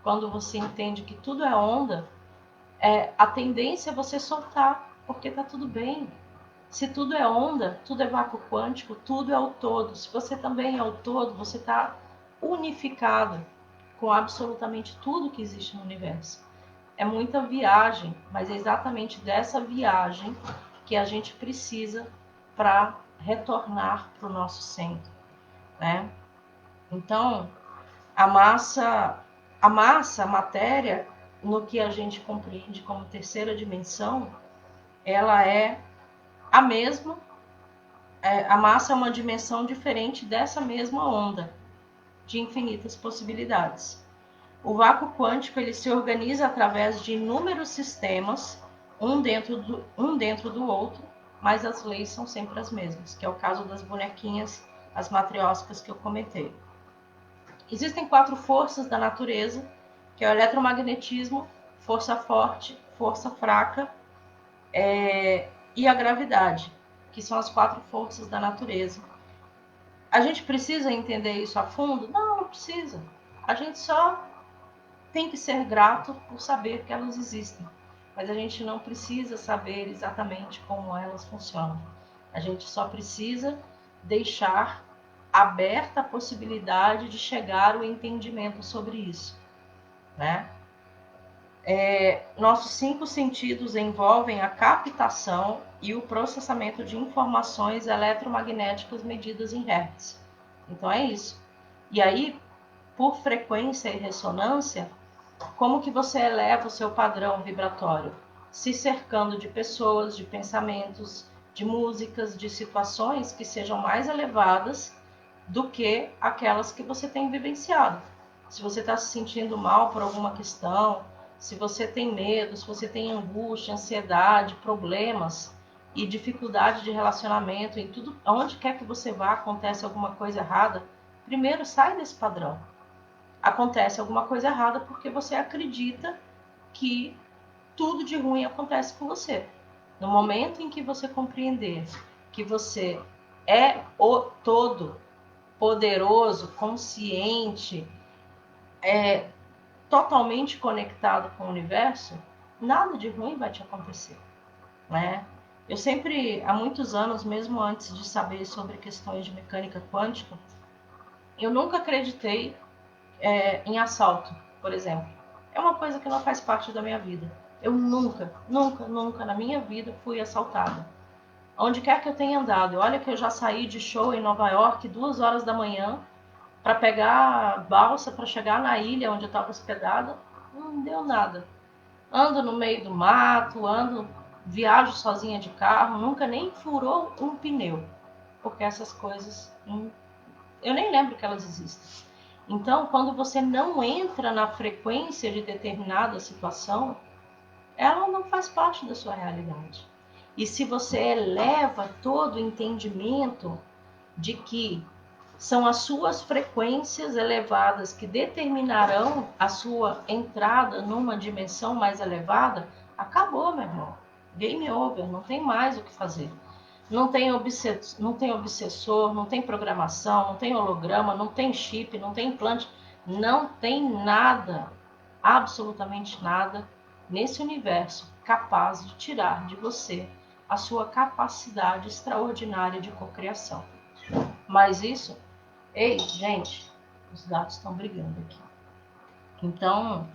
Quando você entende que tudo é onda, a tendência é você soltar, porque está tudo bem. Se tudo é onda, tudo é vácuo quântico, tudo é o todo. Se você também é o todo, você está unificado com absolutamente tudo que existe no universo. É muita viagem, mas é exatamente dessa viagem que a gente precisa para retornar para o nosso centro, né? Então, a matéria, no que a gente compreende como terceira dimensão, ela é a mesma. A massa é uma dimensão diferente dessa mesma onda, de infinitas possibilidades. O vácuo quântico ele se organiza através de inúmeros sistemas, um dentro do outro, mas as leis são sempre as mesmas, que é o caso das bonequinhas, as matrióscas que eu comentei. Existem 4 forças da natureza, que é o eletromagnetismo, força forte, força fraca e a gravidade, que são as 4 forças da natureza. A gente precisa entender isso a fundo? Não precisa. A gente só tem que ser grato por saber que elas existem. Mas a gente não precisa saber exatamente como elas funcionam. A gente só precisa deixar aberta a possibilidade de chegar ao entendimento sobre isso, né? Nossos 5 sentidos envolvem a captação e o processamento de informações eletromagnéticas medidas em hertz. Então é isso. E aí, por frequência e ressonância, como que você eleva o seu padrão vibratório? Se cercando de pessoas, de pensamentos, de músicas, de situações que sejam mais elevadas do que aquelas que você tem vivenciado. Se você está se sentindo mal por alguma questão, se você tem medo, se você tem angústia, ansiedade, problemas e dificuldade de relacionamento, em tudo, onde quer que você vá, acontece alguma coisa errada, primeiro sai desse padrão. Acontece alguma coisa errada porque você acredita que tudo de ruim acontece com você. No momento em que você compreender que você é o todo, poderoso, consciente, totalmente conectado com o universo, nada de ruim vai te acontecer, né? Eu sempre, há muitos anos, mesmo antes de saber sobre questões de mecânica quântica, eu nunca acreditei em assalto, por exemplo. É uma coisa que não faz parte da minha vida. Eu nunca na minha vida fui assaltada. Onde quer que eu tenha andado, olha que eu já saí de show em Nova York 2 horas da manhã para pegar balsa para chegar na ilha onde eu estava hospedada, não deu nada. Ando no meio do mato, viajo sozinha de carro, nunca nem furou um pneu, porque essas coisas eu nem lembro que elas existem. Então, quando você não entra na frequência de determinada situação, ela não faz parte da sua realidade. E se você eleva todo o entendimento de que são as suas frequências elevadas que determinarão a sua entrada numa dimensão mais elevada, acabou, meu irmão. Game over, não tem mais o que fazer. Não tem obsessor, não tem programação, não tem holograma, não tem chip, não tem implante, não tem nada, absolutamente nada, nesse universo capaz de tirar de você a sua capacidade extraordinária de cocriação. Mas isso, ei, gente, os gatos estão brigando aqui. Então,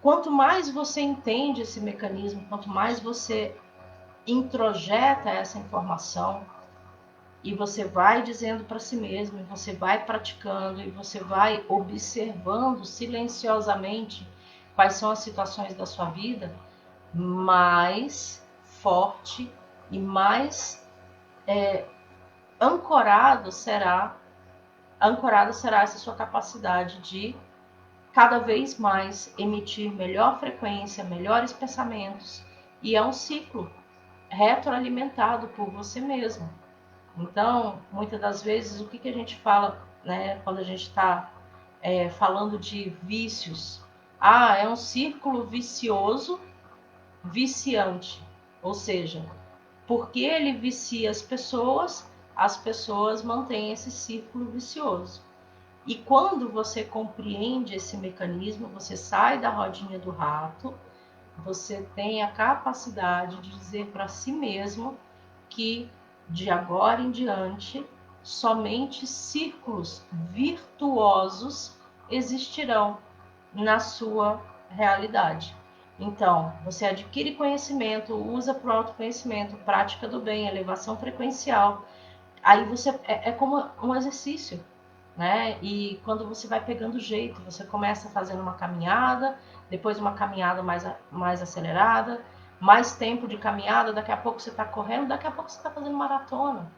quanto mais você entende esse mecanismo, quanto mais você introjeta essa informação e você vai dizendo para si mesmo, e você vai praticando, e você vai observando silenciosamente quais são as situações da sua vida, mais forte e mais ancorado será essa sua capacidade de cada vez mais emitir melhor frequência, melhores pensamentos, e é um ciclo retroalimentado por você mesmo. Então, muitas das vezes, o que a gente fala, né, quando a gente está falando de vícios? É um círculo vicioso, viciante. Ou seja, porque ele vicia as pessoas mantêm esse círculo vicioso. E quando você compreende esse mecanismo, você sai da rodinha do rato, você tem a capacidade de dizer para si mesmo que de agora em diante somente círculos virtuosos existirão na sua realidade. Então, você adquire conhecimento, usa para o autoconhecimento, prática do bem, elevação frequencial. Aí você é como um exercício, né? E quando você vai pegando jeito, você começa fazendo uma caminhada, depois uma caminhada mais acelerada, mais tempo de caminhada, daqui a pouco você está correndo, daqui a pouco você está fazendo maratona.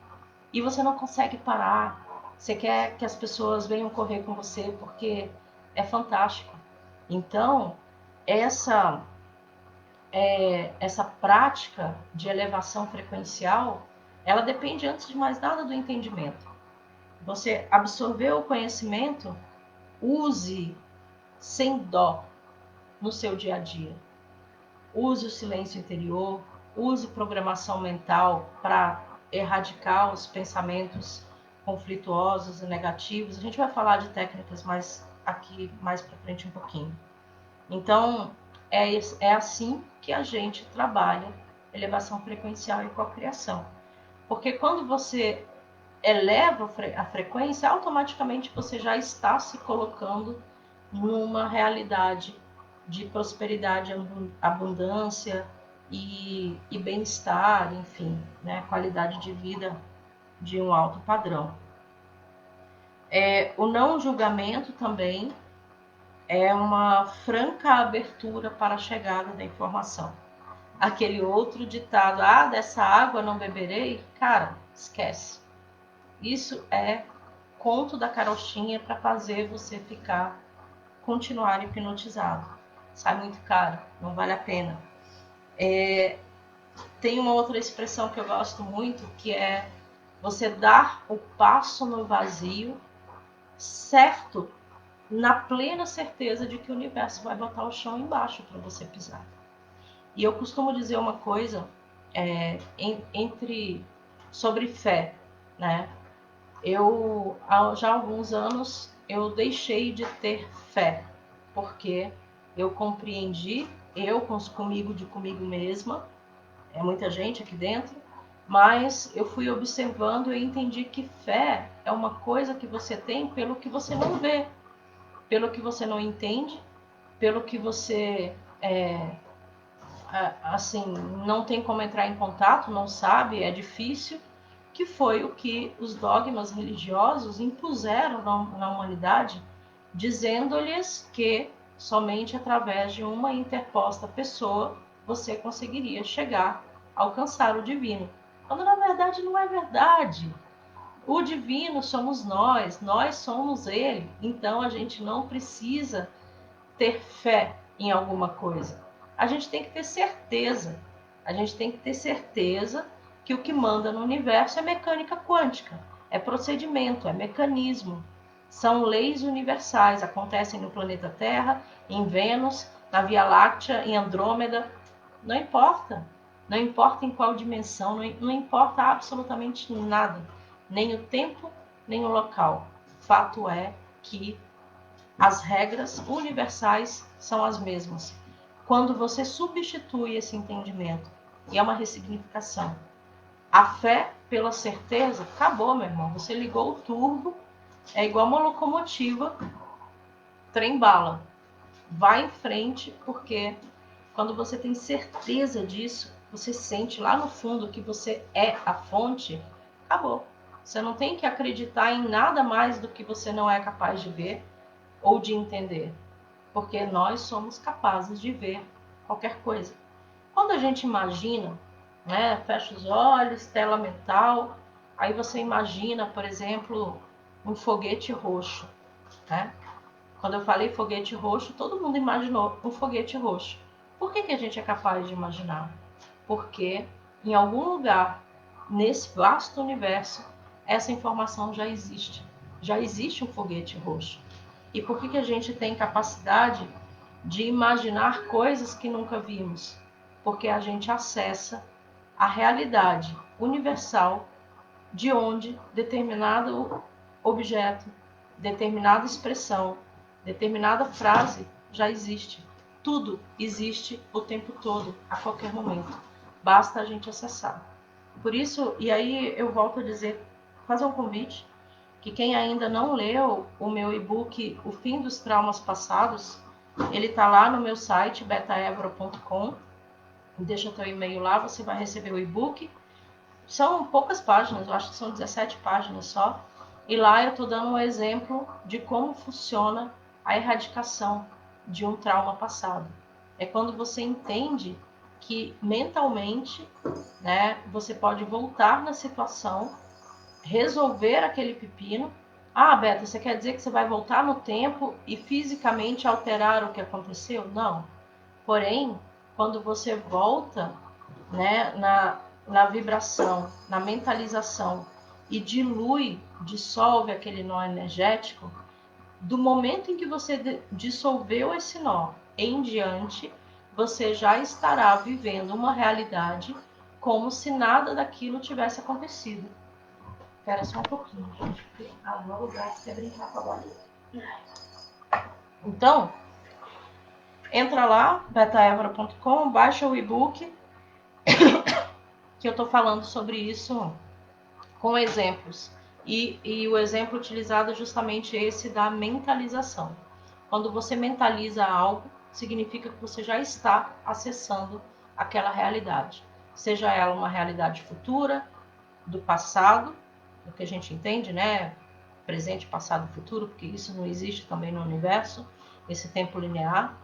E você não consegue parar. Você quer que as pessoas venham correr com você porque é fantástico. Então, essa prática de elevação frequencial, ela depende, antes de mais nada, do entendimento. Você absorveu o conhecimento, use sem dó no seu dia a dia. Use o silêncio interior, use programação mental para erradicar os pensamentos conflituosos e negativos. A gente vai falar de técnicas mais para frente um pouquinho. Então, é assim que a gente trabalha elevação frequencial e cocriação. Porque quando você eleva a frequência, automaticamente você já está se colocando numa realidade de prosperidade, abundância e bem-estar, enfim, né? Qualidade de vida de um alto padrão. O não julgamento também é uma franca abertura para a chegada da informação. Aquele outro ditado, dessa água não beberei, cara, esquece. Isso é conto da carochinha para fazer você continuar hipnotizado. Sai muito caro, não vale a pena. Tem uma outra expressão que eu gosto muito, que é você dar o passo no vazio, certo, na plena certeza de que o universo vai botar o chão embaixo para você pisar. E eu costumo dizer uma coisa sobre fé, né? Já há alguns anos eu deixei de ter fé, porque eu compreendi, comigo mesma, é muita gente aqui dentro, mas eu fui observando e entendi que fé é uma coisa que você tem pelo que você não vê, pelo que você não entende, pelo que você assim, não tem como entrar em contato, não sabe, é difícil, que foi o que os dogmas religiosos impuseram na humanidade, dizendo-lhes que somente através de uma interposta pessoa você conseguiria chegar a alcançar o divino. Quando na verdade não é verdade. O divino somos nós somos ele. Então a gente não precisa ter fé em alguma coisa. A gente tem que ter certeza. A gente tem que ter certeza que o que manda no universo é mecânica quântica, é procedimento, é mecanismo. São leis universais, acontecem no planeta Terra, em Vênus, na Via Láctea, em Andrômeda. Não importa. Não importa em qual dimensão, não importa absolutamente nada. Nem o tempo, nem o local. Fato é que as regras universais são as mesmas. Quando você substitui esse entendimento, e é uma ressignificação, a fé pela certeza, acabou, meu irmão. Você ligou o turbo, é igual uma locomotiva, trem-bala. Vai em frente, porque quando você tem certeza disso, você sente lá no fundo que você é a fonte, acabou. Você não tem que acreditar em nada mais do que você não é capaz de ver ou de entender, porque nós somos capazes de ver qualquer coisa. Quando a gente imagina, né, fecha os olhos, tela mental, aí você imagina, por exemplo, um foguete roxo, né? Quando eu falei foguete roxo, todo mundo imaginou um foguete roxo. Por que a gente é capaz de imaginar? Porque em algum lugar nesse vasto universo essa informação já existe. Já existe um foguete roxo. E por que a gente tem capacidade de imaginar coisas que nunca vimos? Porque a gente acessa a realidade universal de onde determinado objeto, determinada expressão, determinada frase já existe. Tudo existe o tempo todo, a qualquer momento. Basta a gente acessar. Por isso, e aí eu volto a dizer, fazer um convite, que quem ainda não leu o meu e-book O Fim dos Traumas Passados, ele está lá no meu site, betaevro.com. Deixa teu e-mail lá, você vai receber o e-book. São poucas páginas, eu acho que são 17 páginas só. E lá eu estou dando um exemplo de como funciona a erradicação de um trauma passado. É quando você entende que mentalmente, né, você pode voltar na situação, resolver aquele pepino. Ah, Beto, você quer dizer que você vai voltar no tempo e fisicamente alterar o que aconteceu? Não. Porém, quando você volta, né, na vibração, na mentalização e dissolve aquele nó energético, do momento em que você dissolveu esse nó em diante, você já estará vivendo uma realidade como se nada daquilo tivesse acontecido. Espera só um pouquinho, gente, porque a meu lugar quer brincar com a bolinha. Então, entra lá, betaevra.com, baixa o e-book, que eu estou falando sobre isso com exemplos. E o exemplo utilizado é justamente esse da mentalização. Quando você mentaliza algo, significa que você já está acessando aquela realidade. Seja ela uma realidade futura, do passado, o que a gente entende, né? Presente, passado e futuro, porque isso não existe também no universo, esse tempo linear.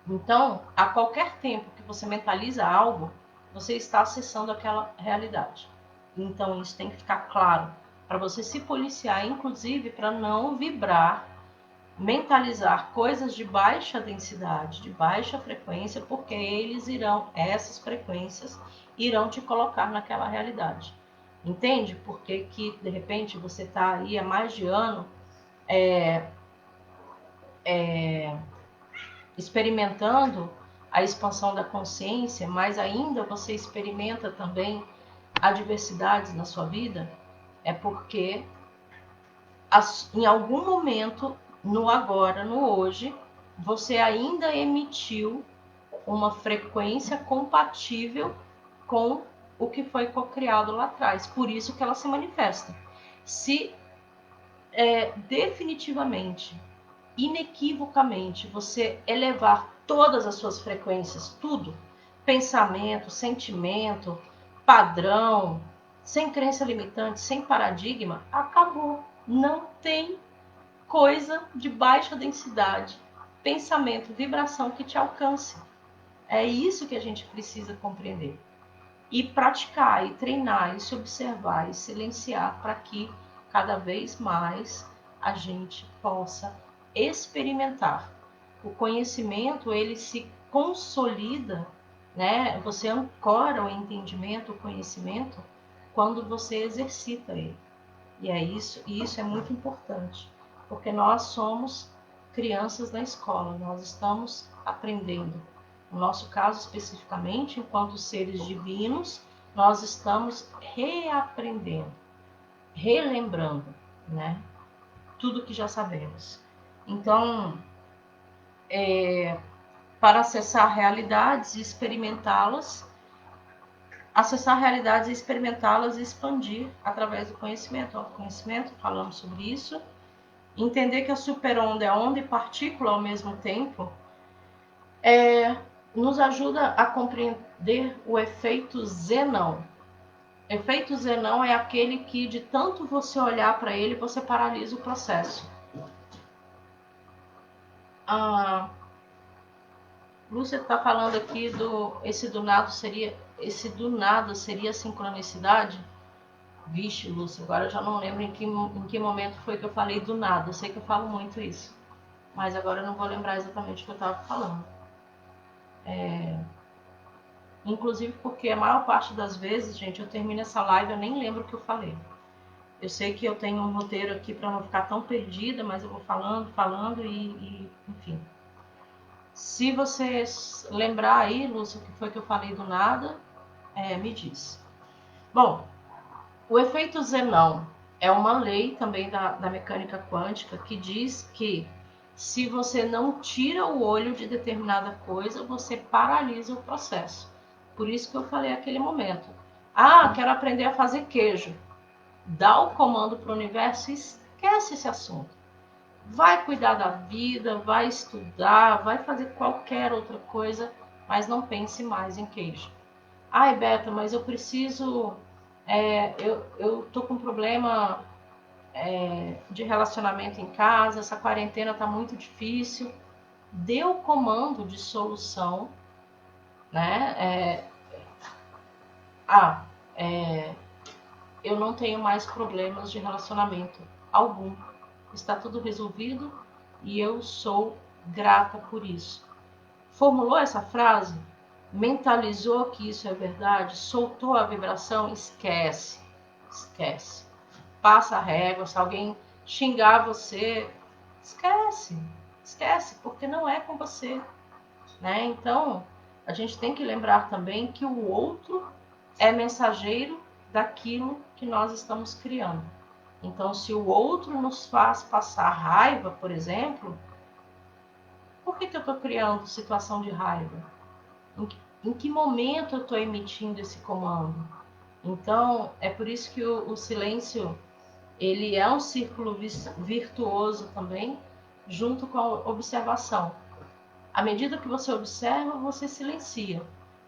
Então, a qualquer tempo que você mentaliza algo, você está acessando aquela realidade. Então, isso tem que ficar claro para você se policiar, inclusive para não vibrar, mentalizar coisas de baixa densidade, de baixa frequência, porque essas frequências irão te colocar naquela realidade. Entende? Porque que de repente você está aí há mais de ano experimentando a expansão da consciência, mas ainda você experimenta também adversidades na sua vida, é porque em algum momento, no agora, no hoje, você ainda emitiu uma frequência compatível com o que foi cocriado lá atrás. Por isso que ela se manifesta. Se definitivamente, inequivocamente, você elevar todas as suas frequências, tudo, pensamento, sentimento, padrão, sem crença limitante, sem paradigma, acabou. Não tem coisa de baixa densidade, pensamento, vibração que te alcance. É isso que a gente precisa compreender. E praticar, e treinar, e se observar, e silenciar para que cada vez mais a gente possa experimentar. O conhecimento, ele se consolida, né? Você ancora o entendimento, o conhecimento, quando você exercita ele. E isso é muito importante, porque nós somos crianças da escola, nós estamos aprendendo. No nosso caso especificamente, enquanto seres divinos, nós estamos reaprendendo, relembrando, né? Tudo que já sabemos. Então, para acessar realidades e experimentá-las, e expandir através do conhecimento, autoconhecimento, falamos sobre isso. Entender que a superonda é onda e partícula ao mesmo tempo, nos ajuda a compreender o efeito Zenão. Efeito Zenão é aquele que, de tanto você olhar para ele, você paralisa o processo. A Lúcia está falando aqui esse do nada seria sincronicidade? Vixe, Lúcia, agora eu já não lembro em que momento foi que eu falei do nada. Eu sei que eu falo muito isso, mas agora eu não vou lembrar exatamente o que eu estava falando. Inclusive porque a maior parte das vezes, gente, eu termino essa live e eu nem lembro o que eu falei. Eu sei que eu tenho um roteiro aqui para não ficar tão perdida, mas eu vou falando e enfim. Se você lembrar aí, Lúcia, o que foi que eu falei do nada, me diz. Bom, o efeito Zenão é uma lei também da mecânica quântica que diz que se você não tira o olho de determinada coisa, você paralisa o processo. Por isso que eu falei naquele momento. Quero aprender a fazer queijo. Dá o comando para o universo e esquece esse assunto. Vai cuidar da vida, vai estudar, vai fazer qualquer outra coisa, mas não pense mais em queijo. Beta, mas eu preciso... eu tô com um problema de relacionamento em casa, essa quarentena tá muito difícil. Dê o comando de solução, né? Eu não tenho mais problemas de relacionamento algum. Está tudo resolvido e eu sou grata por isso. Formulou essa frase? Mentalizou que isso é verdade? Soltou a vibração? Esquece. Passa a régua. Se alguém xingar você, esquece, porque não é com você, né? Então, a gente tem que lembrar também que o outro é mensageiro daquilo que nós estamos criando. Então, se o outro nos faz passar raiva, por exemplo, por que eu estou criando situação de raiva? Em que momento eu estou emitindo esse comando? Então, é por isso que o silêncio, ele é um círculo virtuoso também, junto com a observação. À medida que você observa, você silencia.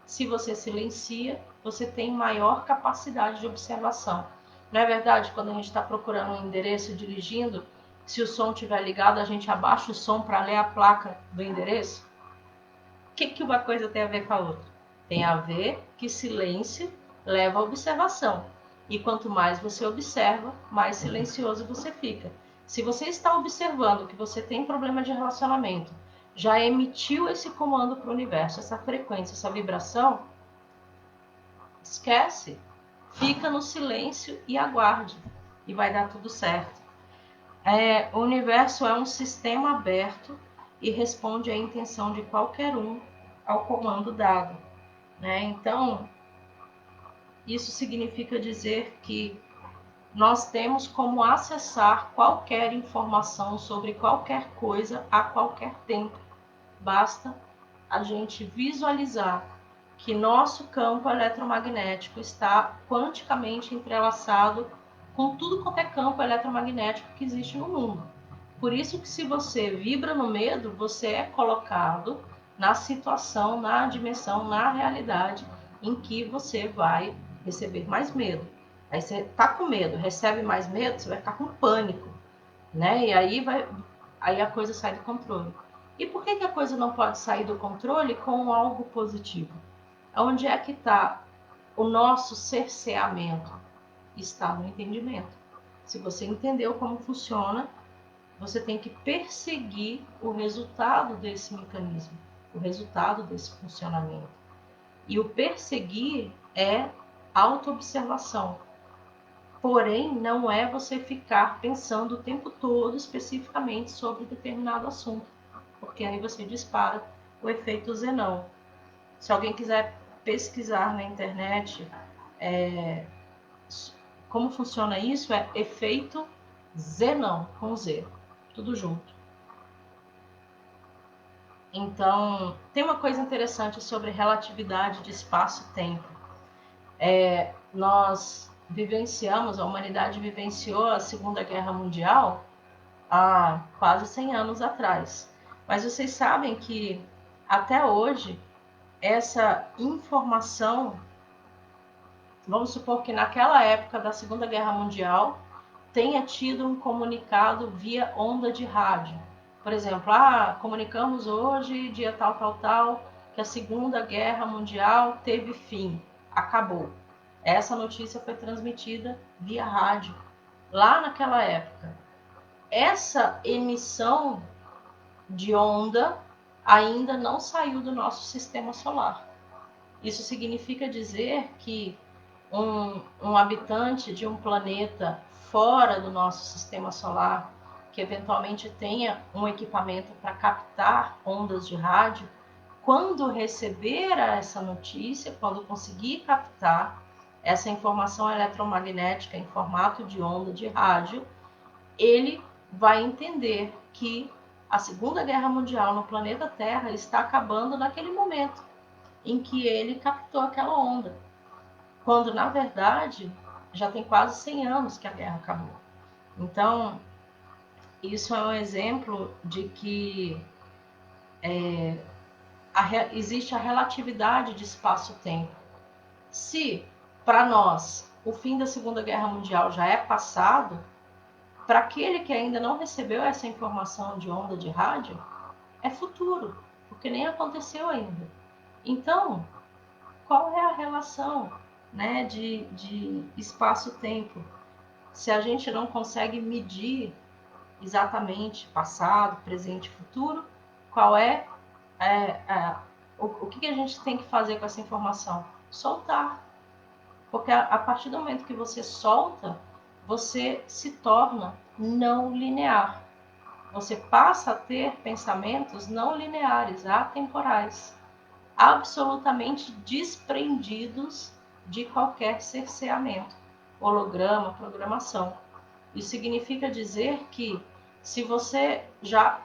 Se você silencia, você tem maior capacidade de observação. Não é verdade? Quando a gente está procurando um endereço dirigindo, se o som estiver ligado, a gente abaixa o som para ler a placa do endereço? O que uma coisa tem a ver com a outra? Tem a ver que silêncio leva à observação. E quanto mais você observa, mais silencioso você fica. Se você está observando que você tem problema de relacionamento, já emitiu esse comando para o universo, essa frequência, essa vibração, esquece. Fica no silêncio e aguarde. E vai dar tudo certo. O universo é um sistema aberto e responde à intenção de qualquer um ao comando dado, né? Então, isso significa dizer que nós temos como acessar qualquer informação sobre qualquer coisa a qualquer tempo. basta a gente visualizar que nosso campo eletromagnético está quanticamente entrelaçado com tudo quanto é campo eletromagnético que existe no mundo. Por isso que se você vibra no medo, você é colocado na situação, na dimensão, na realidade em que você vai receber mais medo. Aí você tá com medo, recebe mais medo, você vai ficar com pânico, né? E aí a coisa sai do controle. E por que a coisa não pode sair do controle com algo positivo? Onde é que está o nosso cerceamento? Está no entendimento. Se você entendeu como funciona, você tem que perseguir o resultado desse mecanismo, o resultado desse funcionamento. E o perseguir é autoobservação. Porém, não é você ficar pensando o tempo todo especificamente sobre determinado assunto, porque aí você dispara o efeito Zenão. Se alguém quiser pesquisar na internet como funciona isso, é efeito Zenão, com Z, tudo junto. Então, tem uma coisa interessante sobre relatividade de espaço-tempo. Nós vivenciamos, a humanidade vivenciou a Segunda Guerra Mundial há quase 100 anos atrás. Mas vocês sabem que até hoje essa informação, vamos supor que naquela época da Segunda Guerra Mundial tenha tido um comunicado via onda de rádio. Por exemplo, comunicamos hoje, dia tal, tal, tal, que a Segunda Guerra Mundial teve fim, acabou. Essa notícia foi transmitida via rádio, lá naquela época. Essa emissão de onda ainda não saiu do nosso sistema solar. Isso significa dizer que um habitante de um planeta fora do nosso sistema solar, que eventualmente tenha um equipamento para captar ondas de rádio, quando receber essa notícia, quando conseguir captar essa informação eletromagnética em formato de onda de rádio, ele vai entender que a Segunda Guerra Mundial no planeta Terra está acabando naquele momento em que ele captou aquela onda, quando na verdade já tem quase 100 anos que a guerra acabou. Então, isso é um exemplo de que existe a relatividade de espaço-tempo. Se, para nós, o fim da Segunda Guerra Mundial já é passado, para aquele que ainda não recebeu essa informação de onda de rádio, é futuro, porque nem aconteceu ainda. Então, qual é a relação, né, de espaço-tempo? Se a gente não consegue medir exatamente passado, presente e futuro, qual o que a gente tem que fazer com essa informação? Soltar. Porque a partir do momento que você solta, você se torna não linear. Você passa a ter pensamentos não lineares, atemporais, absolutamente desprendidos de qualquer cerceamento, holograma, programação. Isso significa dizer que se você já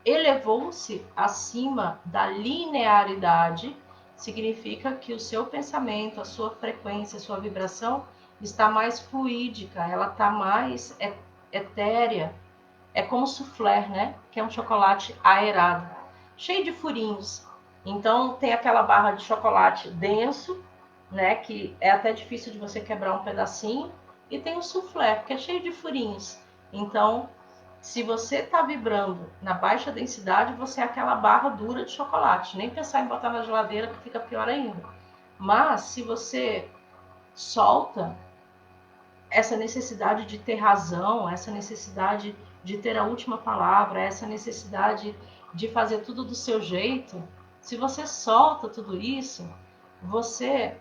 elevou-se acima da linearidade, significa que o seu pensamento, a sua frequência, a sua vibração está mais fluídica, ela está mais etérea. É como soufflé, né? Que é um chocolate aerado, cheio de furinhos. Então tem aquela barra de chocolate denso, né? Que é até difícil de você quebrar um pedacinho. E tem o soufflé, que é cheio de furinhos. Então, se você está vibrando na baixa densidade, você é aquela barra dura de chocolate. Nem pensar em botar na geladeira, que fica pior ainda. Mas, se você solta essa necessidade de ter razão, essa necessidade de ter a última palavra, essa necessidade de fazer tudo do seu jeito, se você solta tudo isso, você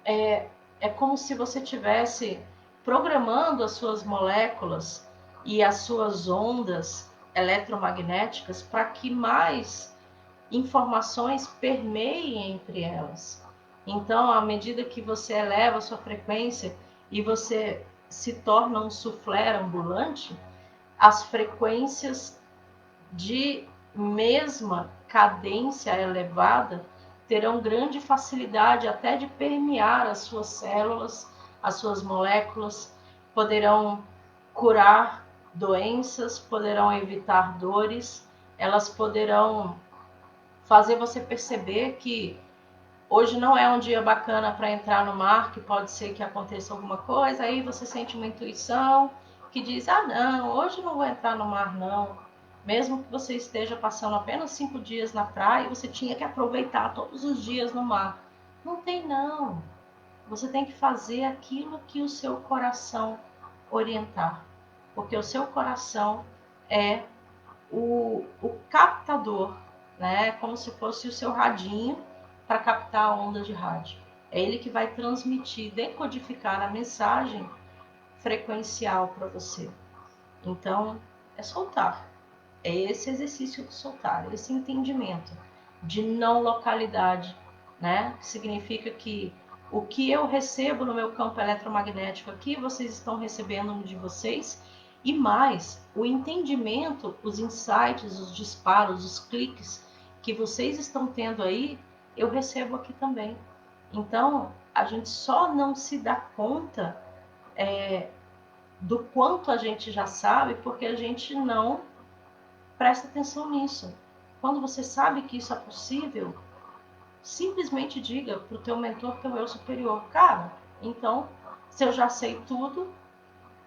é como se você tivesse programando as suas moléculas e as suas ondas eletromagnéticas para que mais informações permeiem entre elas. Então, à medida que você eleva a sua frequência e você se torna um soufflé ambulante, as frequências de mesma cadência elevada, terão grande facilidade até de permear as suas células, as suas moléculas, poderão curar doenças, poderão evitar dores, elas poderão fazer você perceber que hoje não é um dia bacana para entrar no mar, que pode ser que aconteça alguma coisa, aí você sente uma intuição que diz, não, hoje não vou entrar no mar não. Mesmo que você esteja passando apenas 5 dias na praia, você tinha que aproveitar todos os dias no mar. Não tem não. Você tem que fazer aquilo que o seu coração orientar. Porque o seu coração é o captador, né? Como se fosse o seu radinho para captar a onda de rádio. É ele que vai transmitir, decodificar a mensagem frequencial para você. Então, é soltar. É esse exercício de soltar, esse entendimento de não localidade, né? Que significa que o que eu recebo no meu campo eletromagnético aqui, vocês estão recebendo no de vocês, e mais, o entendimento, os insights, os disparos, os cliques que vocês estão tendo aí, eu recebo aqui também. Então, a gente só não se dá conta do quanto a gente já sabe, porque a gente não presta atenção nisso. Quando você sabe que isso é possível, simplesmente diga para o teu mentor, teu eu superior, cara, então, se eu já sei tudo,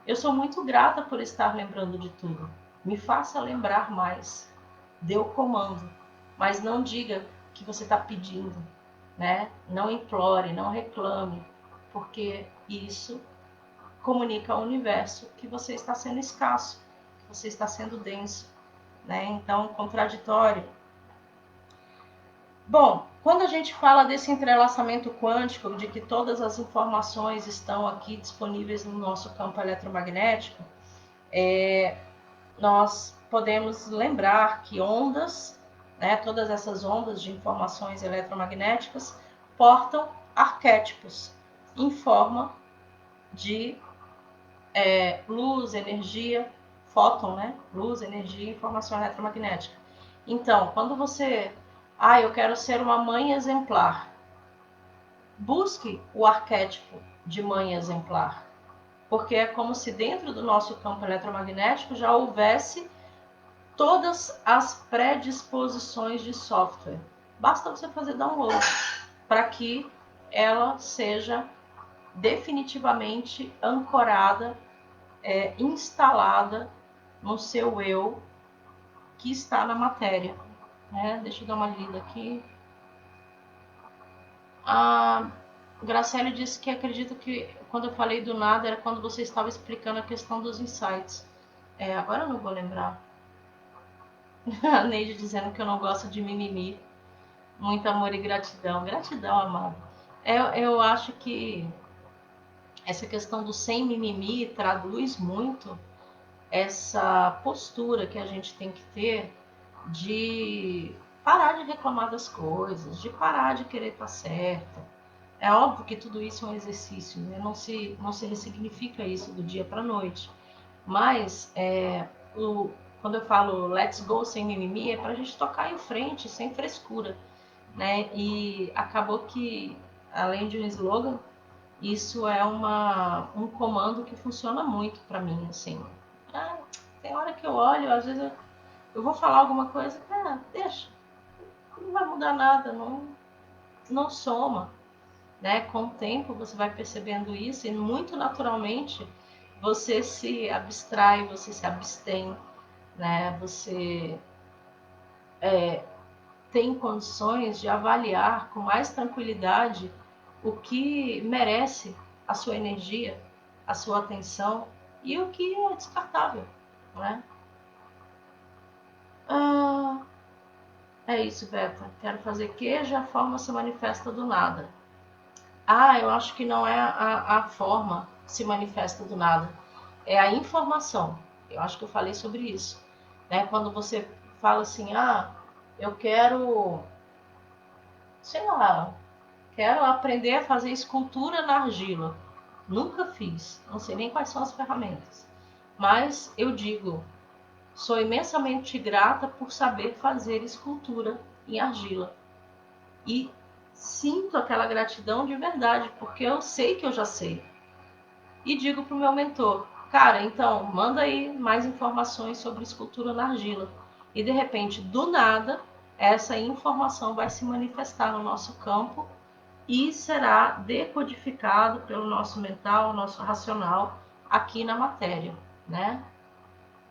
eu sou muito grata por estar lembrando de tudo. Me faça lembrar mais. Dê o comando, mas não diga que você está pedindo, né? Não implore, não reclame, porque isso comunica ao universo que você está sendo escasso, que você está sendo denso, né? Então, contraditório. Bom, quando a gente fala desse entrelaçamento quântico, de que todas as informações estão aqui disponíveis no nosso campo eletromagnético, nós podemos lembrar que ondas, né, todas essas ondas de informações eletromagnéticas, portam arquétipos em forma de luz, energia, fóton, né? Luz, energia, informação eletromagnética. Então, quando você, eu quero ser uma mãe exemplar, busque o arquétipo de mãe exemplar, porque é como se dentro do nosso campo eletromagnético já houvesse todas as predisposições de software. Basta você fazer download para que ela seja definitivamente ancorada, instalada no seu eu que está na matéria. Deixa eu dar uma lida aqui. A Graciele disse que acredita que quando eu falei do nada era quando você estava explicando a questão dos insights. Agora eu não vou lembrar. A Neide dizendo que eu não gosto de mimimi. Muito amor e gratidão. Gratidão, amado. Eu acho que essa questão do sem mimimi traduz muito essa postura que a gente tem que ter de parar de reclamar das coisas, de parar de querer estar certa. É óbvio que tudo isso é um exercício, né? Não se ressignifica isso do dia para a noite. Mas quando eu falo let's go sem mimimi, é para a gente tocar em frente, sem frescura, né? E acabou que, além de um slogan, isso é um comando que funciona muito para mim, assim. Tem hora que eu olho, às vezes eu vou falar alguma coisa, deixa, não vai mudar nada, não soma, né? Com o tempo você vai percebendo isso e muito naturalmente você se abstrai, você se abstém, né? Você tem condições de avaliar com mais tranquilidade o que merece a sua energia, a sua atenção e o que é descartável, né? É isso, Beta. Quero fazer queijo, a forma se manifesta do nada. Eu acho que não é a forma que se manifesta do nada. É a informação. Eu acho que eu falei sobre isso. Né? Quando você fala assim, eu quero, sei lá, quero aprender a fazer escultura na argila. Nunca fiz. Não sei nem quais são as ferramentas. Mas eu digo, Sou imensamente grata por saber fazer escultura em argila. E sinto aquela gratidão de verdade, porque eu sei que eu já sei. E digo para o meu mentor, cara, então manda aí mais informações sobre escultura na argila. E de repente, do nada, essa informação vai se manifestar no nosso campo e será decodificado pelo nosso mental, nosso racional, aqui na matéria, né?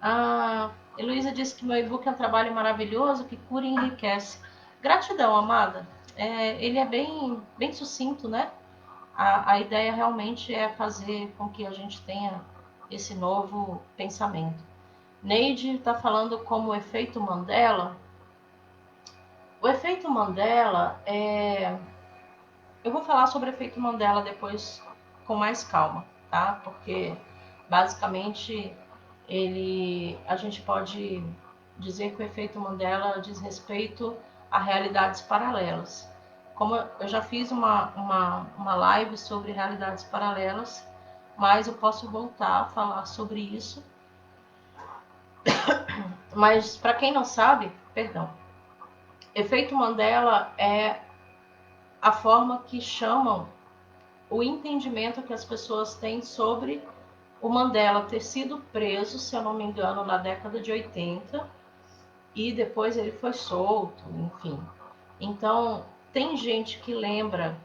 A Heloísa disse que meu e-book é um trabalho maravilhoso, que cura e enriquece. Gratidão, amada. Ele é bem sucinto, né? A ideia realmente é fazer com que a gente tenha esse novo pensamento. Neide está falando como o efeito Mandela. O efeito Mandela eu vou falar sobre o efeito Mandela depois com mais calma, tá? Porque basicamente a gente pode dizer que o efeito Mandela diz respeito a realidades paralelas. Como eu já fiz uma live sobre realidades paralelas, mas eu posso voltar a falar sobre isso. Mas para quem não sabe, perdão, efeito Mandela é a forma que chamam o entendimento que as pessoas têm sobre o Mandela ter sido preso, se eu não me engano, na década de 80, e depois ele foi solto, enfim. Então, tem gente que lembra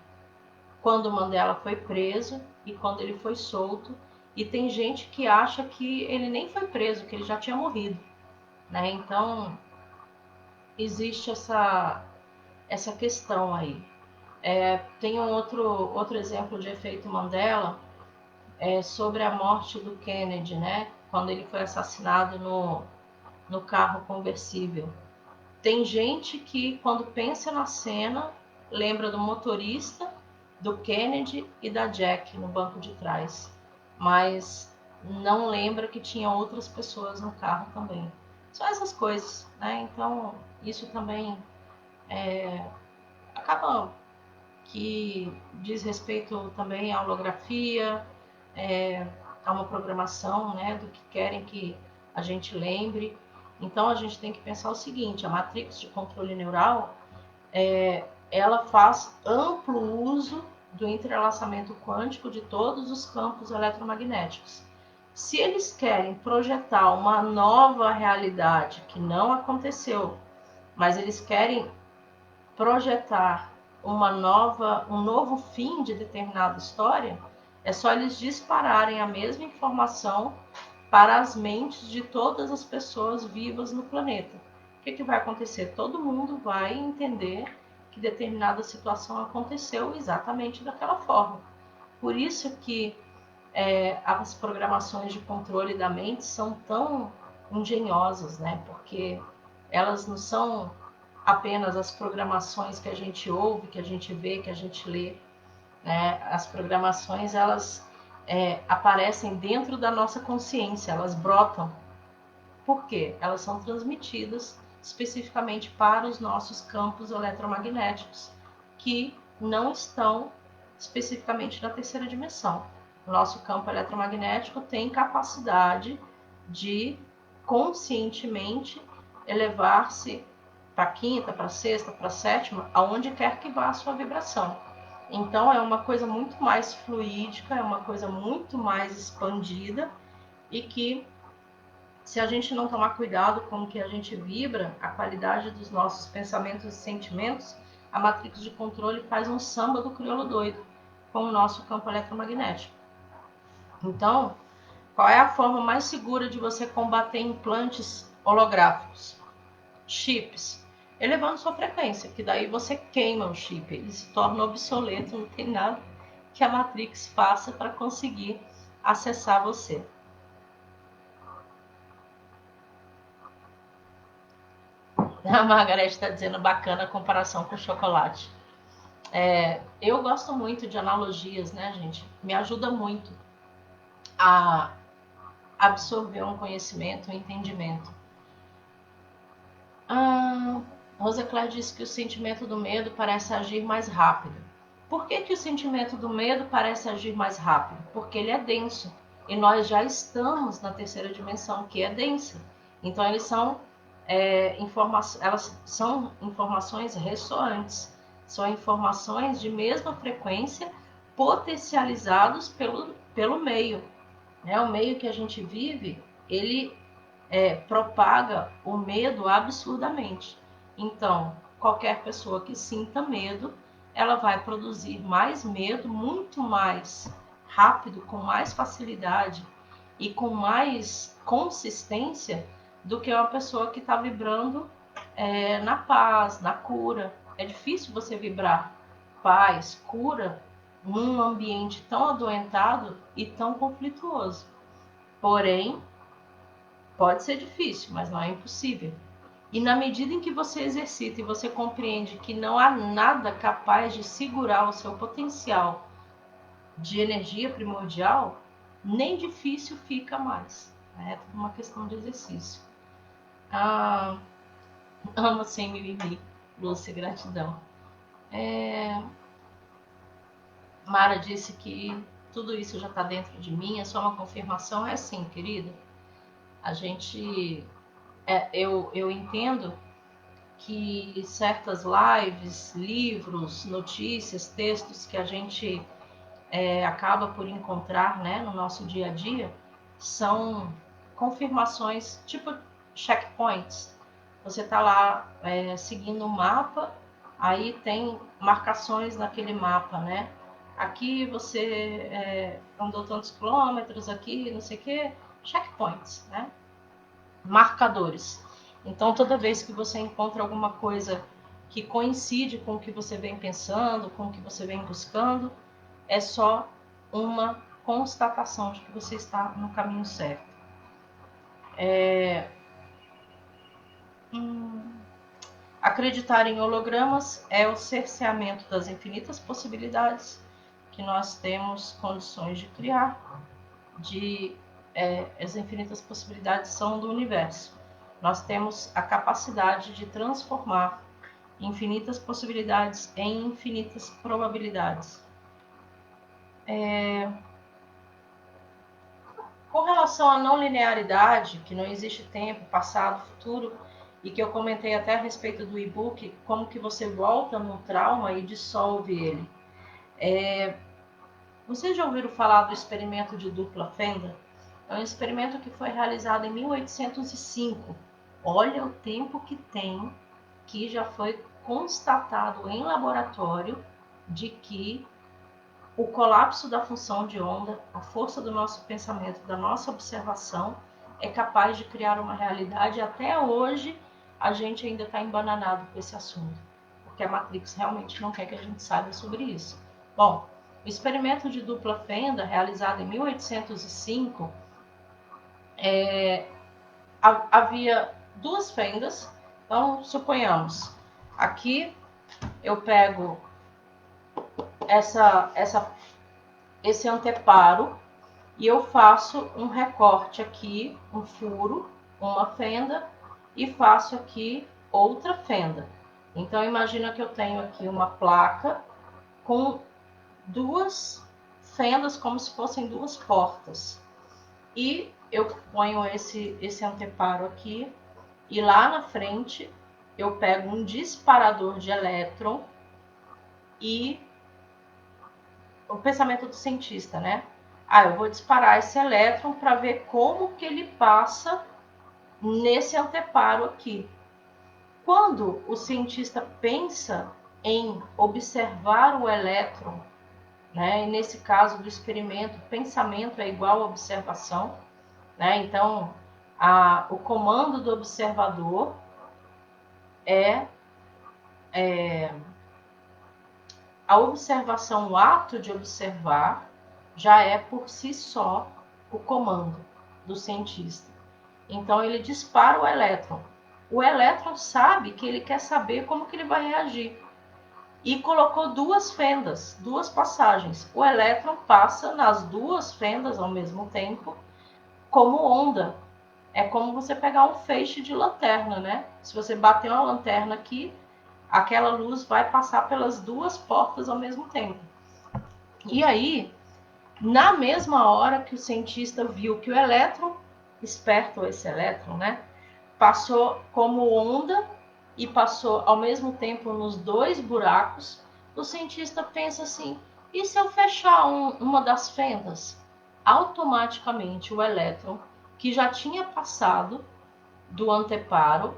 quando o Mandela foi preso e quando ele foi solto, e tem gente que acha que ele nem foi preso, que ele já tinha morrido, né? Então, existe essa questão aí. Tem um outro exemplo de efeito Mandela, sobre a morte do Kennedy, né? Quando ele foi assassinado no carro conversível. Tem gente que, quando pensa na cena, lembra do motorista, do Kennedy e da Jack no banco de trás, mas não lembra que tinha outras pessoas no carro também. Só essas coisas, né? Então, isso também acaba que diz respeito também à holografia, a uma programação, né, do que querem que a gente lembre. Então a gente tem que pensar o seguinte: a matrix de controle neural, ela faz amplo uso do entrelaçamento quântico de todos os campos eletromagnéticos. Se eles querem projetar uma nova realidade que não aconteceu, mas eles querem projetar um novo fim de determinada história, é só eles dispararem a mesma informação para as mentes de todas as pessoas vivas no planeta. O que vai acontecer? Todo mundo vai entender que determinada situação aconteceu exatamente daquela forma. Por isso que as programações de controle da mente são tão engenhosas, né? Porque elas não são apenas as programações que a gente ouve, que a gente vê, que a gente lê, né? As programações, elas aparecem dentro da nossa consciência, elas brotam. Por quê? Elas são transmitidas especificamente para os nossos campos eletromagnéticos, que não estão especificamente na terceira dimensão. O nosso campo eletromagnético tem capacidade de conscientemente elevar-se para a quinta, para a sexta, para a sétima, aonde quer que vá a sua vibração. Então é uma coisa muito mais fluídica, é uma coisa muito mais expandida, e que, se a gente não tomar cuidado com o que a gente vibra, a qualidade dos nossos pensamentos e sentimentos, a matrix de controle faz um samba do crioulo doido com o nosso campo eletromagnético. Então, qual é a forma mais segura de você combater implantes holográficos? Chips. Elevando sua frequência, que daí você queima o chip, ele se torna obsoleto, não tem nada que a Matrix faça para conseguir acessar você. A Margareth está dizendo bacana a comparação com chocolate. Eu gosto muito de analogias, né, gente? Me ajuda muito a absorver um conhecimento, um entendimento. Rosa Claire disse que o sentimento do medo parece agir mais rápido. Por que o sentimento do medo parece agir mais rápido? Porque ele é denso. E nós já estamos na terceira dimensão, que é densa. Então, elas são informações ressoantes, são informações de mesma frequência potencializados pelo meio. Né? O meio que a gente vive, ele propaga o medo absurdamente. Então, qualquer pessoa que sinta medo, ela vai produzir mais medo, muito mais rápido, com mais facilidade e com mais consistência do que uma pessoa que está vibrando na paz, na cura. É difícil você vibrar paz, cura, num ambiente tão adoentado e tão conflituoso. Porém, pode ser difícil, mas não é impossível. E na medida em que você exercita e você compreende que não há nada capaz de segurar o seu potencial de energia primordial, nem difícil fica mais. É tudo uma questão de exercício. Amo sem mimimi, Lúcia, gratidão. Mara disse que tudo isso já está dentro de mim, é só uma confirmação. É sim, querida. A gente... eu entendo que certas lives, livros, notícias, textos que a gente acaba por encontrar, né, no nosso dia a dia, são confirmações, tipo checkpoints. Você está lá seguindo o mapa, aí tem marcações naquele mapa, né? Aqui você andou tantos quilômetros, aqui não sei o que, checkpoints, né? Marcadores. Então, toda vez que você encontra alguma coisa que coincide com o que você vem pensando, com o que você vem buscando, é só uma constatação de que você está no caminho certo. Acreditar em hologramas é o cerceamento das infinitas possibilidades que nós temos condições de criar. As infinitas possibilidades são do universo. Nós temos a capacidade de transformar infinitas possibilidades em infinitas probabilidades. Com relação à não linearidade, que não existe tempo, passado, futuro, e que eu comentei até a respeito do e-book, como que você volta no trauma e dissolve ele. Vocês já ouviram falar do experimento de dupla fenda? É um experimento que foi realizado em 1805. Olha o tempo que tem, que já foi constatado em laboratório de que o colapso da função de onda, a força do nosso pensamento, da nossa observação, é capaz de criar uma realidade. Até hoje, a gente ainda está embananado com esse assunto, porque a Matrix realmente não quer que a gente saiba sobre isso. Bom, o experimento de dupla fenda, realizado em 1805, havia duas fendas. Então, suponhamos, aqui eu pego esse anteparo e eu faço um recorte aqui, um furo, uma fenda, e faço aqui outra fenda. Então, imagina que eu tenho aqui uma placa com duas fendas, como se fossem duas portas. E eu ponho esse anteparo aqui, e lá na frente eu pego um disparador de elétron e o pensamento do cientista, né? Eu vou disparar esse elétron para ver como que ele passa nesse anteparo aqui. Quando o cientista pensa em observar o elétron, né? E nesse caso do experimento, pensamento é igual a observação, né? Então, o comando do observador a observação, o ato de observar, já é por si só o comando do cientista. Então ele dispara o elétron. O elétron sabe que ele quer saber como que ele vai reagir. E colocou duas fendas, duas passagens. O elétron passa nas duas fendas ao mesmo tempo, como onda. É como você pegar um feixe de lanterna, né? Se você bater uma lanterna aqui, aquela luz vai passar pelas duas portas ao mesmo tempo. E aí, na mesma hora que o cientista viu que o elétron, esperto esse elétron, né? passou como onda e passou ao mesmo tempo nos dois buracos, o cientista pensa assim, e se eu fechar uma das fendas? Automaticamente o elétron, que já tinha passado do anteparo,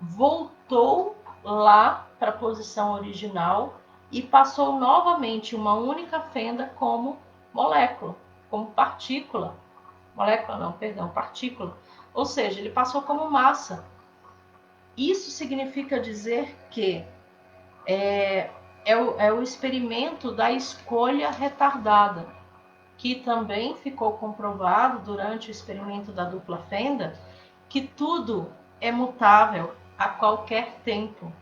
voltou lá para a posição original e passou novamente uma única fenda como molécula, como partícula. Molécula não, perdão, partícula. Ou seja, ele passou como massa. Isso significa dizer que é o experimento da escolha retardada, que também ficou comprovado durante o experimento da dupla fenda, que tudo é mutável a qualquer tempo.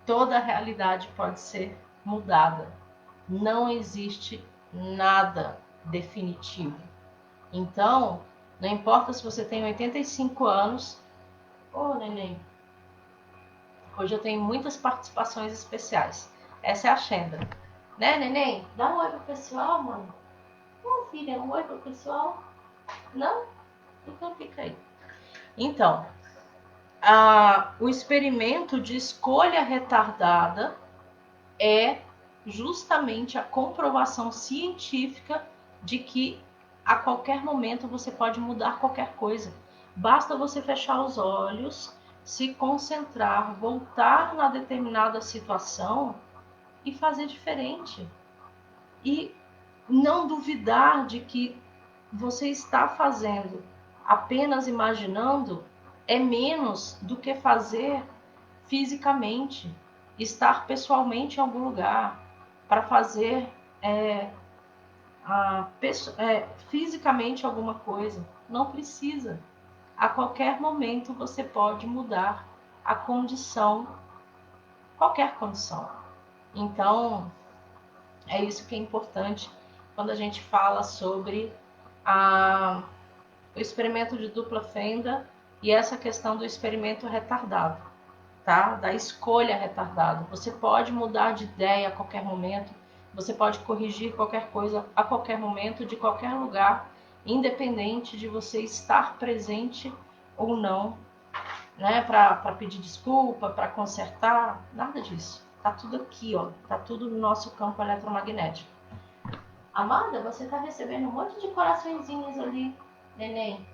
Toda a realidade pode ser mudada. Não existe nada definitivo. Então, não importa se você tem 85 anos. Ô, neném, hoje eu tenho muitas participações especiais. Essa é a Xendra. Né, neném? Dá um oi pro pessoal, mano. Não, filha, um oi pro pessoal? Não? Então fica aí. Então, o experimento de escolha retardada é justamente a comprovação científica de que a qualquer momento você pode mudar qualquer coisa. Basta você fechar os olhos, se concentrar, voltar na determinada situação e fazer diferente. E não duvidar de que você está fazendo apenas imaginando é menos do que fazer fisicamente, estar pessoalmente em algum lugar para fazer fisicamente alguma coisa. Não precisa. A qualquer momento você pode mudar a condição, qualquer condição. Então, é isso que é importante quando a gente fala sobre o experimento de dupla fenda e essa questão do experimento retardado, tá? Da escolha retardada. Você pode mudar de ideia a qualquer momento, você pode corrigir qualquer coisa a qualquer momento, de qualquer lugar, independente de você estar presente ou não, né? Para pedir desculpa, para consertar, nada disso. Tá tudo aqui, ó. Tá tudo no nosso campo eletromagnético. Amada, você tá recebendo um monte de coraçõezinhos ali, neném.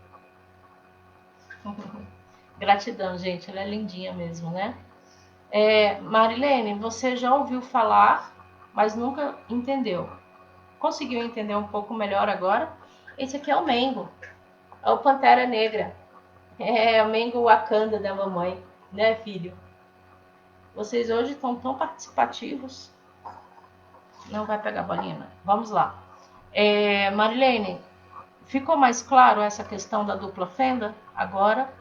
Gratidão, gente. Ela é lindinha mesmo, né? Marilene, você já ouviu falar, mas nunca entendeu. Conseguiu entender um pouco melhor agora? Esse aqui é o Mengo. É o Pantera Negra. É o Mengo Wakanda da mamãe, né, filho? Vocês hoje estão tão participativos. Não vai pegar bolinha, não. Vamos lá. Marilene, ficou mais claro essa questão da dupla fenda agora?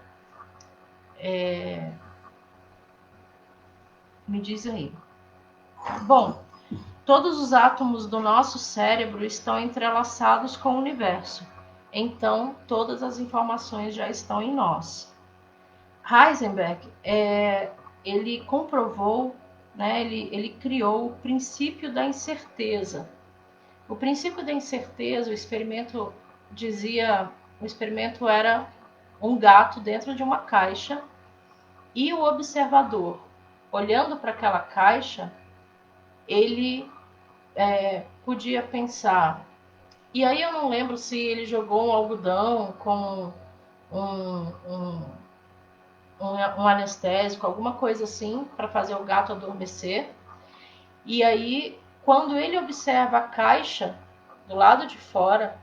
Me diz aí. Bom, todos os átomos do nosso cérebro estão entrelaçados com o universo. Então, todas as informações já estão em nós. Heisenberg, ele comprovou, né, ele criou o princípio da incerteza. O princípio da incerteza, o experimento era um gato dentro de uma caixa e o observador, olhando para aquela caixa, ele podia pensar. E aí eu não lembro se ele jogou um algodão com um anestésico, alguma coisa assim, para fazer o gato adormecer. E aí, quando ele observa a caixa do lado de fora,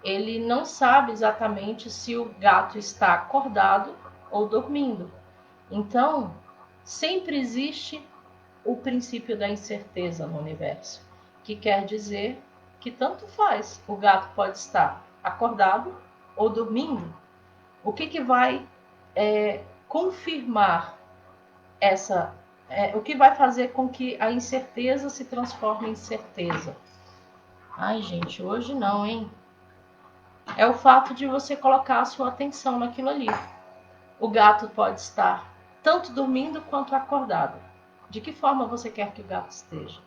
ele não sabe exatamente se o gato está acordado ou dormindo. Então, sempre existe o princípio da incerteza no universo, que quer dizer que tanto faz. O gato pode estar acordado ou dormindo. O que vai confirmar o que vai fazer com que a incerteza se transforme em certeza? Ai, gente, hoje não, hein? É o fato de você colocar a sua atenção naquilo ali. O gato pode estar tanto dormindo quanto acordado. De que forma você quer que o gato esteja?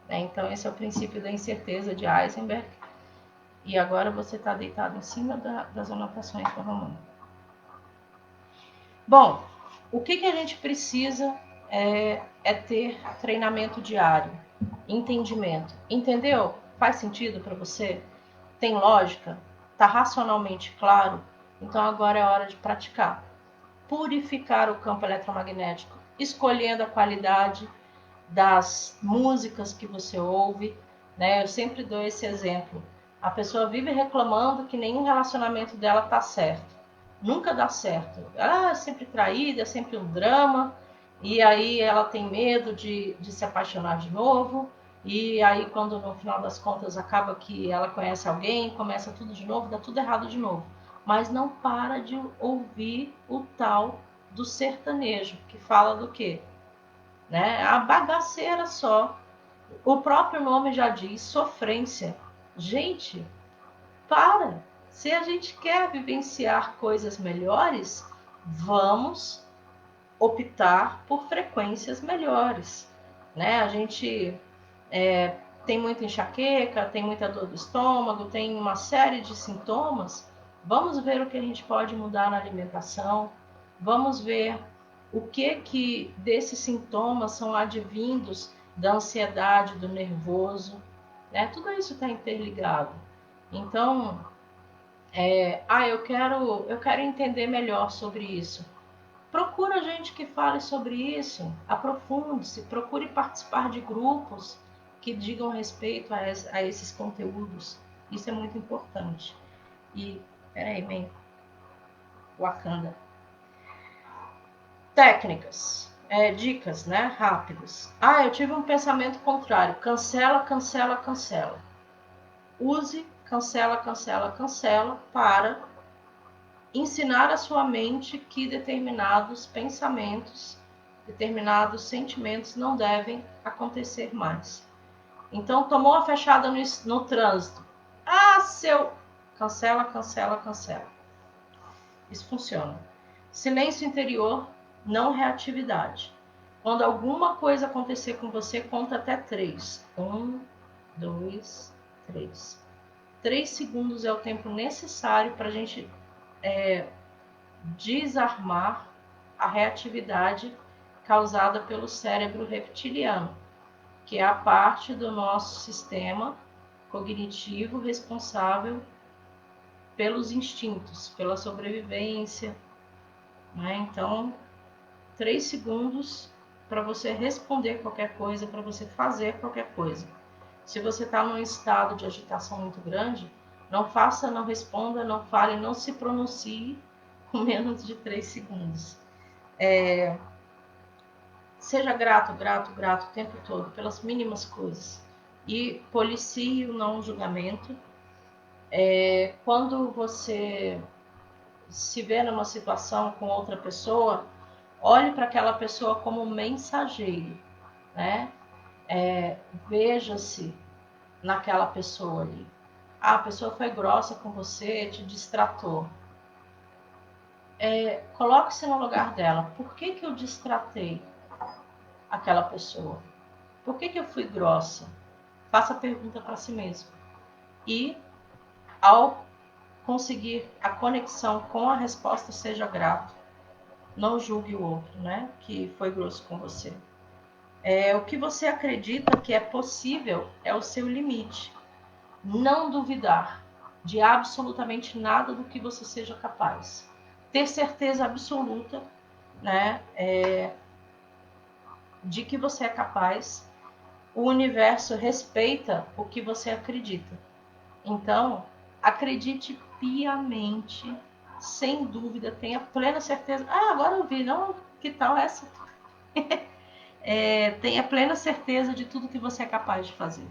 Então, esse é o princípio da incerteza de Heisenberg. E agora você está deitado em cima das anotações da Romana. Bom, o que a gente precisa é ter treinamento diário, entendimento. Entendeu? Faz sentido para você? Tem lógica? Está racionalmente claro? Então agora é hora de praticar. Purificar o campo eletromagnético, escolhendo a qualidade das músicas que você ouve, né? Eu sempre dou esse exemplo. A pessoa vive reclamando que nenhum relacionamento dela tá certo. Nunca dá certo. É sempre traída, é sempre um drama. E aí ela tem medo de se apaixonar de novo. E aí quando no final das contas acaba que ela conhece alguém, começa tudo de novo, dá tudo errado de novo. Mas não para de ouvir o tal do sertanejo, que fala do quê? Né? A bagaceira só. O próprio nome já diz, sofrência. Gente, para! Se a gente quer vivenciar coisas melhores, vamos optar por frequências melhores. Né? A gente tem muita enxaqueca, tem muita dor do estômago, tem uma série de sintomas. Vamos ver o que a gente pode mudar na alimentação. Vamos ver o que desses sintomas são advindos da ansiedade, do nervoso, né? Tudo isso está interligado. Então, eu quero entender melhor sobre isso. Procura gente que fale sobre isso, aprofunde-se, procure participar de grupos que digam respeito a esses conteúdos. Isso é muito importante. E, peraí, bem, Wakanda. Técnicas, dicas, né? Rápidas. Eu tive um pensamento contrário. Cancela, cancela, cancela. Use cancela, cancela, cancela para ensinar a sua mente que determinados pensamentos, determinados sentimentos não devem acontecer mais. Então, tomou a fechada no trânsito. Seu... Cancela, cancela, cancela. Isso funciona. Silêncio interior, não reatividade. Quando alguma coisa acontecer com você, conta até 3. 1, 2, 3. 3 segundos é o tempo necessário para a gente desarmar a reatividade causada pelo cérebro reptiliano, que é a parte do nosso sistema cognitivo responsável pelos instintos, pela sobrevivência. Né? Então, 3 segundos para você responder qualquer coisa, para você fazer qualquer coisa. Se você está num estado de agitação muito grande, não faça, não responda, não fale, não se pronuncie com menos de 3 segundos. Seja grato, grato, grato o tempo todo, pelas mínimas coisas. E policie o não julgamento. Quando você se vê numa situação com outra pessoa, olhe para aquela pessoa como mensageiro, né? Veja-se naquela pessoa ali. A pessoa foi grossa com você, te distratou. Coloque-se no lugar dela. Por que eu distratei aquela pessoa? Por que eu fui grossa? Faça a pergunta para si mesmo. E, ao conseguir a conexão com a resposta, seja grato. Não julgue o outro, né? Que foi grosso com você. O que você acredita que é possível é o seu limite. Não duvidar de absolutamente nada do que você seja capaz. Ter certeza absoluta, né, de que você é capaz. O universo respeita o que você acredita. Então, acredite piamente, sem dúvida, tenha plena certeza. Agora eu vi, não, que tal essa? Tenha plena certeza de tudo que você é capaz de fazer.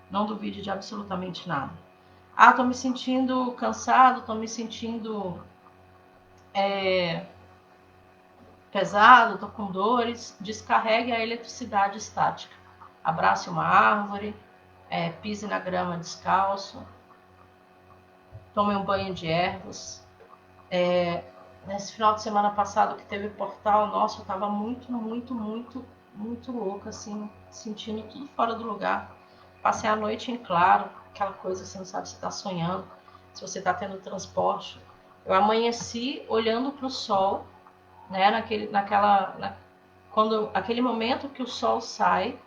Não duvide de absolutamente nada. Tô me sentindo cansado, tô me sentindo pesado, tô com dores. Descarregue a eletricidade estática. Abrace uma árvore, pise na grama descalço, tome um banho de ervas. Nesse final de semana passado que teve portal, nossa, eu tava muito, muito, muito, muito louca, assim, sentindo tudo fora do lugar. Passei a noite em claro, aquela coisa, você não sabe se tá sonhando, se você tá tendo transporte. Eu amanheci olhando pro sol, né? Quando aquele momento que o sol sai,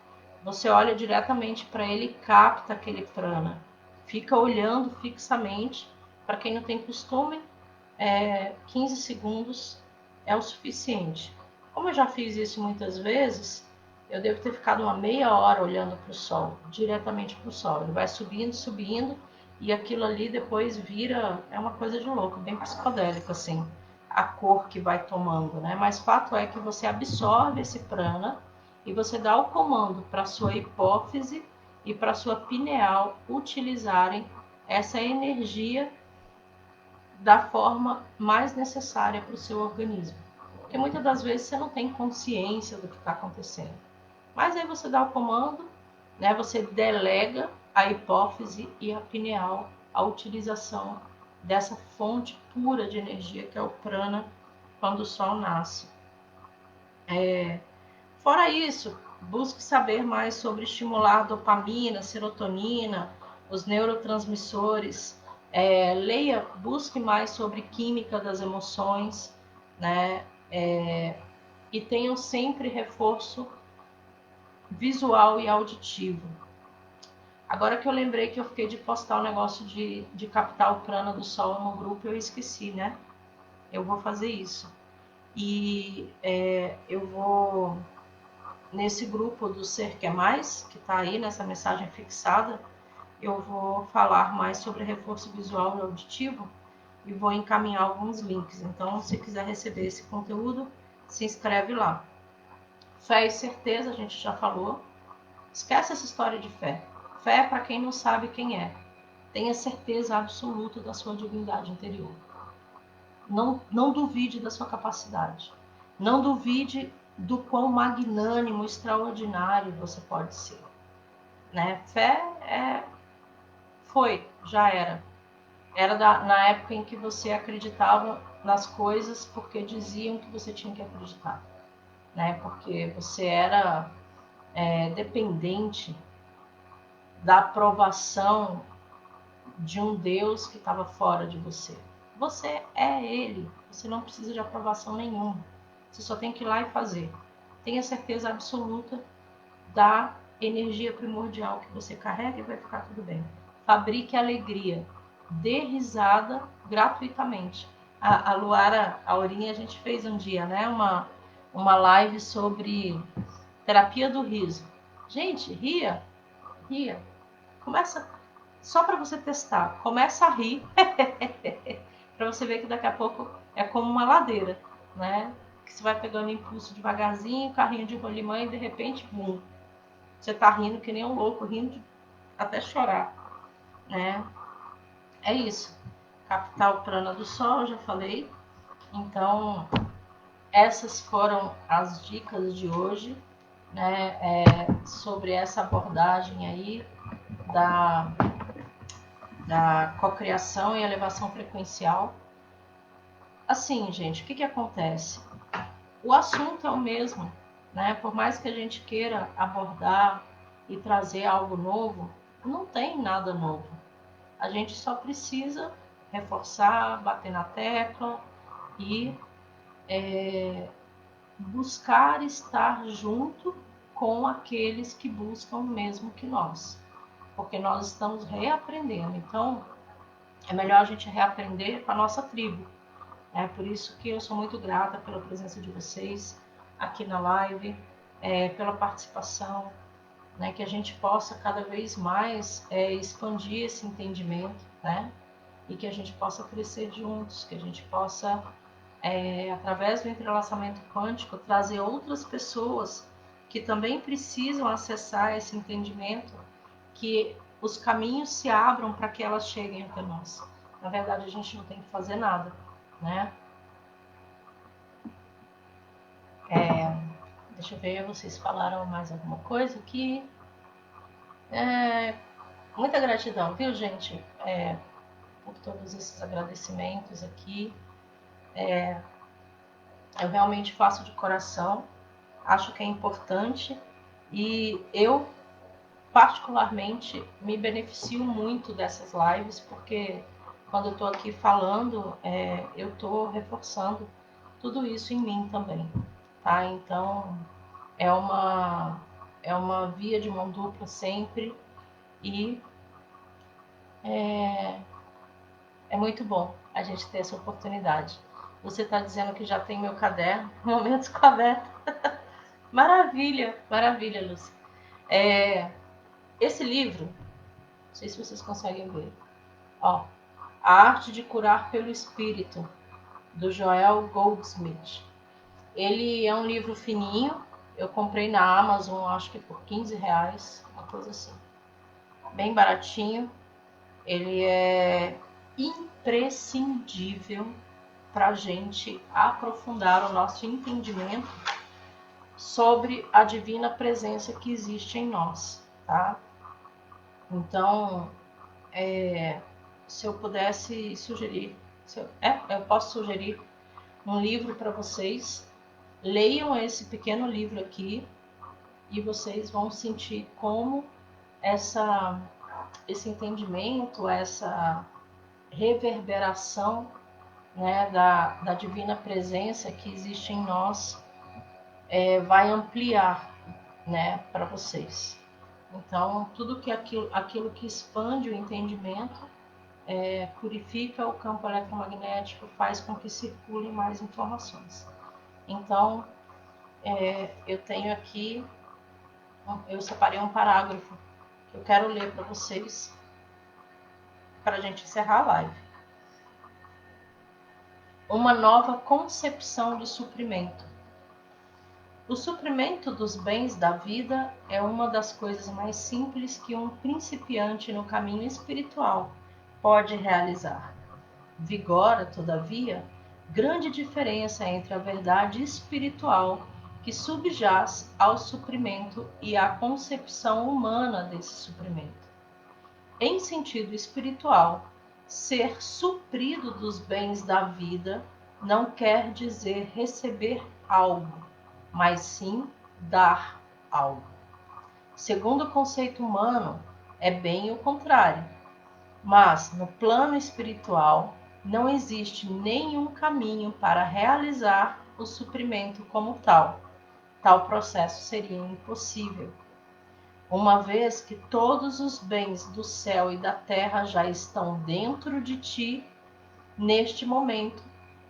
você olha diretamente para ele e capta aquele prana. Fica olhando fixamente. Para quem não tem costume, 15 segundos é o suficiente. Como eu já fiz isso muitas vezes, eu devo ter ficado uma meia hora olhando para o sol, diretamente para o sol. Ele vai subindo, subindo, e aquilo ali depois vira, é uma coisa de louco, bem psicodélico assim, a cor que vai tomando, né? Mas fato é que você absorve esse prana e você dá o comando para a sua hipófise e para a sua pineal utilizarem essa energia da forma mais necessária para o seu organismo. Porque muitas das vezes você não tem consciência do que está acontecendo. Mas aí você dá o comando, né? Você delega a hipófise e a pineal a utilização dessa fonte pura de energia que é o prana quando o sol nasce. Fora isso, busque saber mais sobre estimular dopamina, serotonina, os neurotransmissores. Leia, busque mais sobre química das emoções, né? E tenham sempre reforço visual e auditivo. Agora que eu lembrei que eu fiquei de postar o negócio de captar o prana do sol no grupo, eu esqueci, né? Eu vou fazer isso. E eu vou, nesse grupo do Ser Quer Mais, que está aí nessa mensagem fixada, eu vou falar mais sobre reforço visual e auditivo e vou encaminhar alguns links. Então, se quiser receber esse conteúdo, se inscreve lá. Fé e certeza, a gente já falou. Esquece essa história de fé. Fé é para quem não sabe quem é. Tenha certeza absoluta da sua divindade interior. Não duvide da sua capacidade. Não duvide do quão magnânimo, extraordinário você pode ser. Né? Fé já era. Era na época em que você acreditava nas coisas porque diziam que você tinha que acreditar. Né? Porque você era dependente da aprovação de um Deus que estava fora de você. Você é Ele. Você não precisa de aprovação nenhuma. Você só tem que ir lá e fazer. Tenha certeza absoluta da energia primordial que você carrega e vai ficar tudo bem. Fabrique alegria. Dê risada gratuitamente. A Luara Aurinha, a gente fez um dia, né? Uma live sobre terapia do riso. Gente, ria. Começa só para você testar. Começa a rir para você ver que daqui a pouco é como uma ladeira, né? Que você vai pegando impulso devagarzinho, carrinho de rolimã e de repente, bum, você tá rindo que nem um louco, rindo até chorar, né? É isso. Captar o prana do sol, já falei. Então, essas foram as dicas de hoje, né? Sobre essa abordagem aí da cocriação e elevação frequencial. Assim, gente, o que acontece? O assunto é o mesmo, né? Por mais que a gente queira abordar e trazer algo novo, não tem nada novo. A gente só precisa reforçar, bater na tecla e buscar estar junto com aqueles que buscam o mesmo que nós. Porque nós estamos reaprendendo. Então, é melhor a gente reaprender com a nossa tribo. É por isso que eu sou muito grata pela presença de vocês aqui na live, pela participação, né, que a gente possa cada vez mais expandir esse entendimento, né, e que a gente possa crescer juntos, que a gente possa, através do entrelaçamento quântico, trazer outras pessoas que também precisam acessar esse entendimento, que os caminhos se abram para que elas cheguem até nós. Na verdade, a gente não tem que fazer nada, né? Deixa eu ver, vocês falaram mais alguma coisa aqui? Muita gratidão, viu, gente? Por todos esses agradecimentos aqui. Eu realmente faço de coração, acho que é importante e eu, particularmente, me beneficio muito dessas lives, porque quando eu estou aqui falando, eu estou reforçando tudo isso em mim também, tá? Então é uma via de mão dupla sempre, e é muito bom a gente ter essa oportunidade. Você está dizendo que já tem meu caderno, Momentos com a Beta. Maravilha, maravilha, Lúcia. Esse livro, não sei se vocês conseguem ver, ó, A Arte de Curar pelo Espírito, do Joel Goldsmith. Ele é um livro fininho, eu comprei na Amazon, acho que por R$15, uma coisa assim, bem baratinho. Ele é imprescindível para a gente aprofundar o nosso entendimento sobre a divina presença que existe em nós, tá? Então, se eu pudesse sugerir, eu posso sugerir um livro para vocês. Leiam esse pequeno livro aqui e vocês vão sentir como esse entendimento, essa reverberação, né, da divina presença que existe em nós vai ampliar, né, para vocês. Então, tudo que aquilo que expande o entendimento purifica o campo eletromagnético, faz com que circulem mais informações. Então, eu tenho aqui, eu separei um parágrafo que eu quero ler para vocês, para a gente encerrar a live. Uma nova concepção de suprimento. O suprimento dos bens da vida é uma das coisas mais simples que um principiante no caminho espiritual pode realizar. Vigora, todavia, grande diferença entre a verdade espiritual que subjaz ao suprimento e a concepção humana desse suprimento. Em sentido espiritual, ser suprido dos bens da vida não quer dizer receber algo, mas sim dar algo. Segundo o conceito humano, é bem o contrário. Mas, no plano espiritual, não existe nenhum caminho para realizar o suprimento como tal. Tal processo seria impossível, uma vez que todos os bens do céu e da terra já estão dentro de ti neste momento,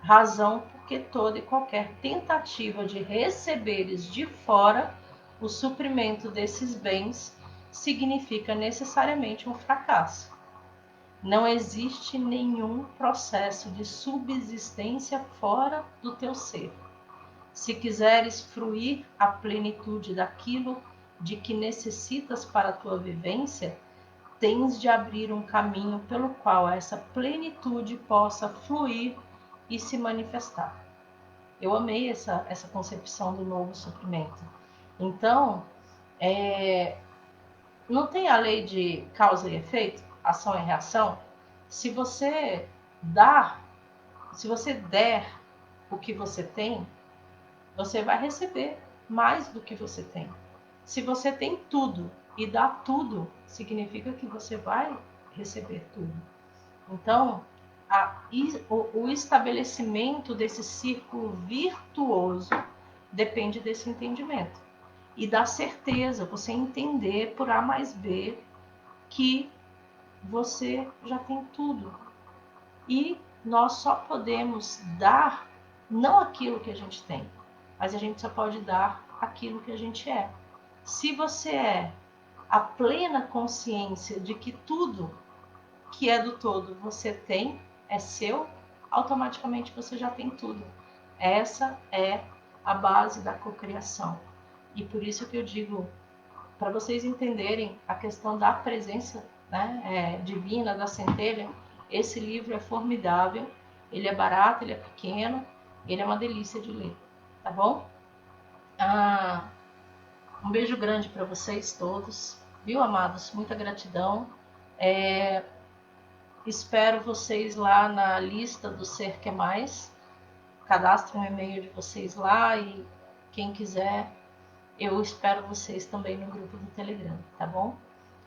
razão porque toda e qualquer tentativa de receberes de fora o suprimento desses bens significa necessariamente um fracasso. Não existe nenhum processo de subsistência fora do teu ser. Se quiseres fruir a plenitude daquilo de que necessitas para a tua vivência, tens de abrir um caminho pelo qual essa plenitude possa fluir e se manifestar. Eu amei essa concepção do novo suprimento. Então, não tem a lei de causa e efeito, ação e reação? Se você der o que você tem, você vai receber mais do que você tem. Se você tem tudo e dá tudo, significa que você vai receber tudo. Então, o estabelecimento desse círculo virtuoso depende desse entendimento. E da certeza, você entender por A mais B que você já tem tudo. E nós só podemos dar não aquilo que a gente tem, mas a gente só pode dar aquilo que a gente é. Se você é a plena consciência de que tudo que é do todo você tem, é seu, automaticamente você já tem tudo. Essa é a base da cocriação. E por isso que eu digo, para vocês entenderem a questão da presença, né, divina, da centelha, esse livro é formidável, ele é barato, ele é pequeno, ele é uma delícia de ler, tá bom? Um beijo grande para vocês todos, viu, amados? Muita gratidão. Espero vocês lá na lista do Ser Que Mais. Cadastrem um e-mail de vocês lá e quem quiser, eu espero vocês também no grupo do Telegram, tá bom?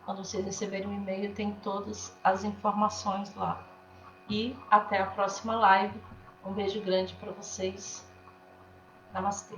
Quando vocês receberem um e-mail, tem todas as informações lá. E até a próxima live. Um beijo grande para vocês. Namastê.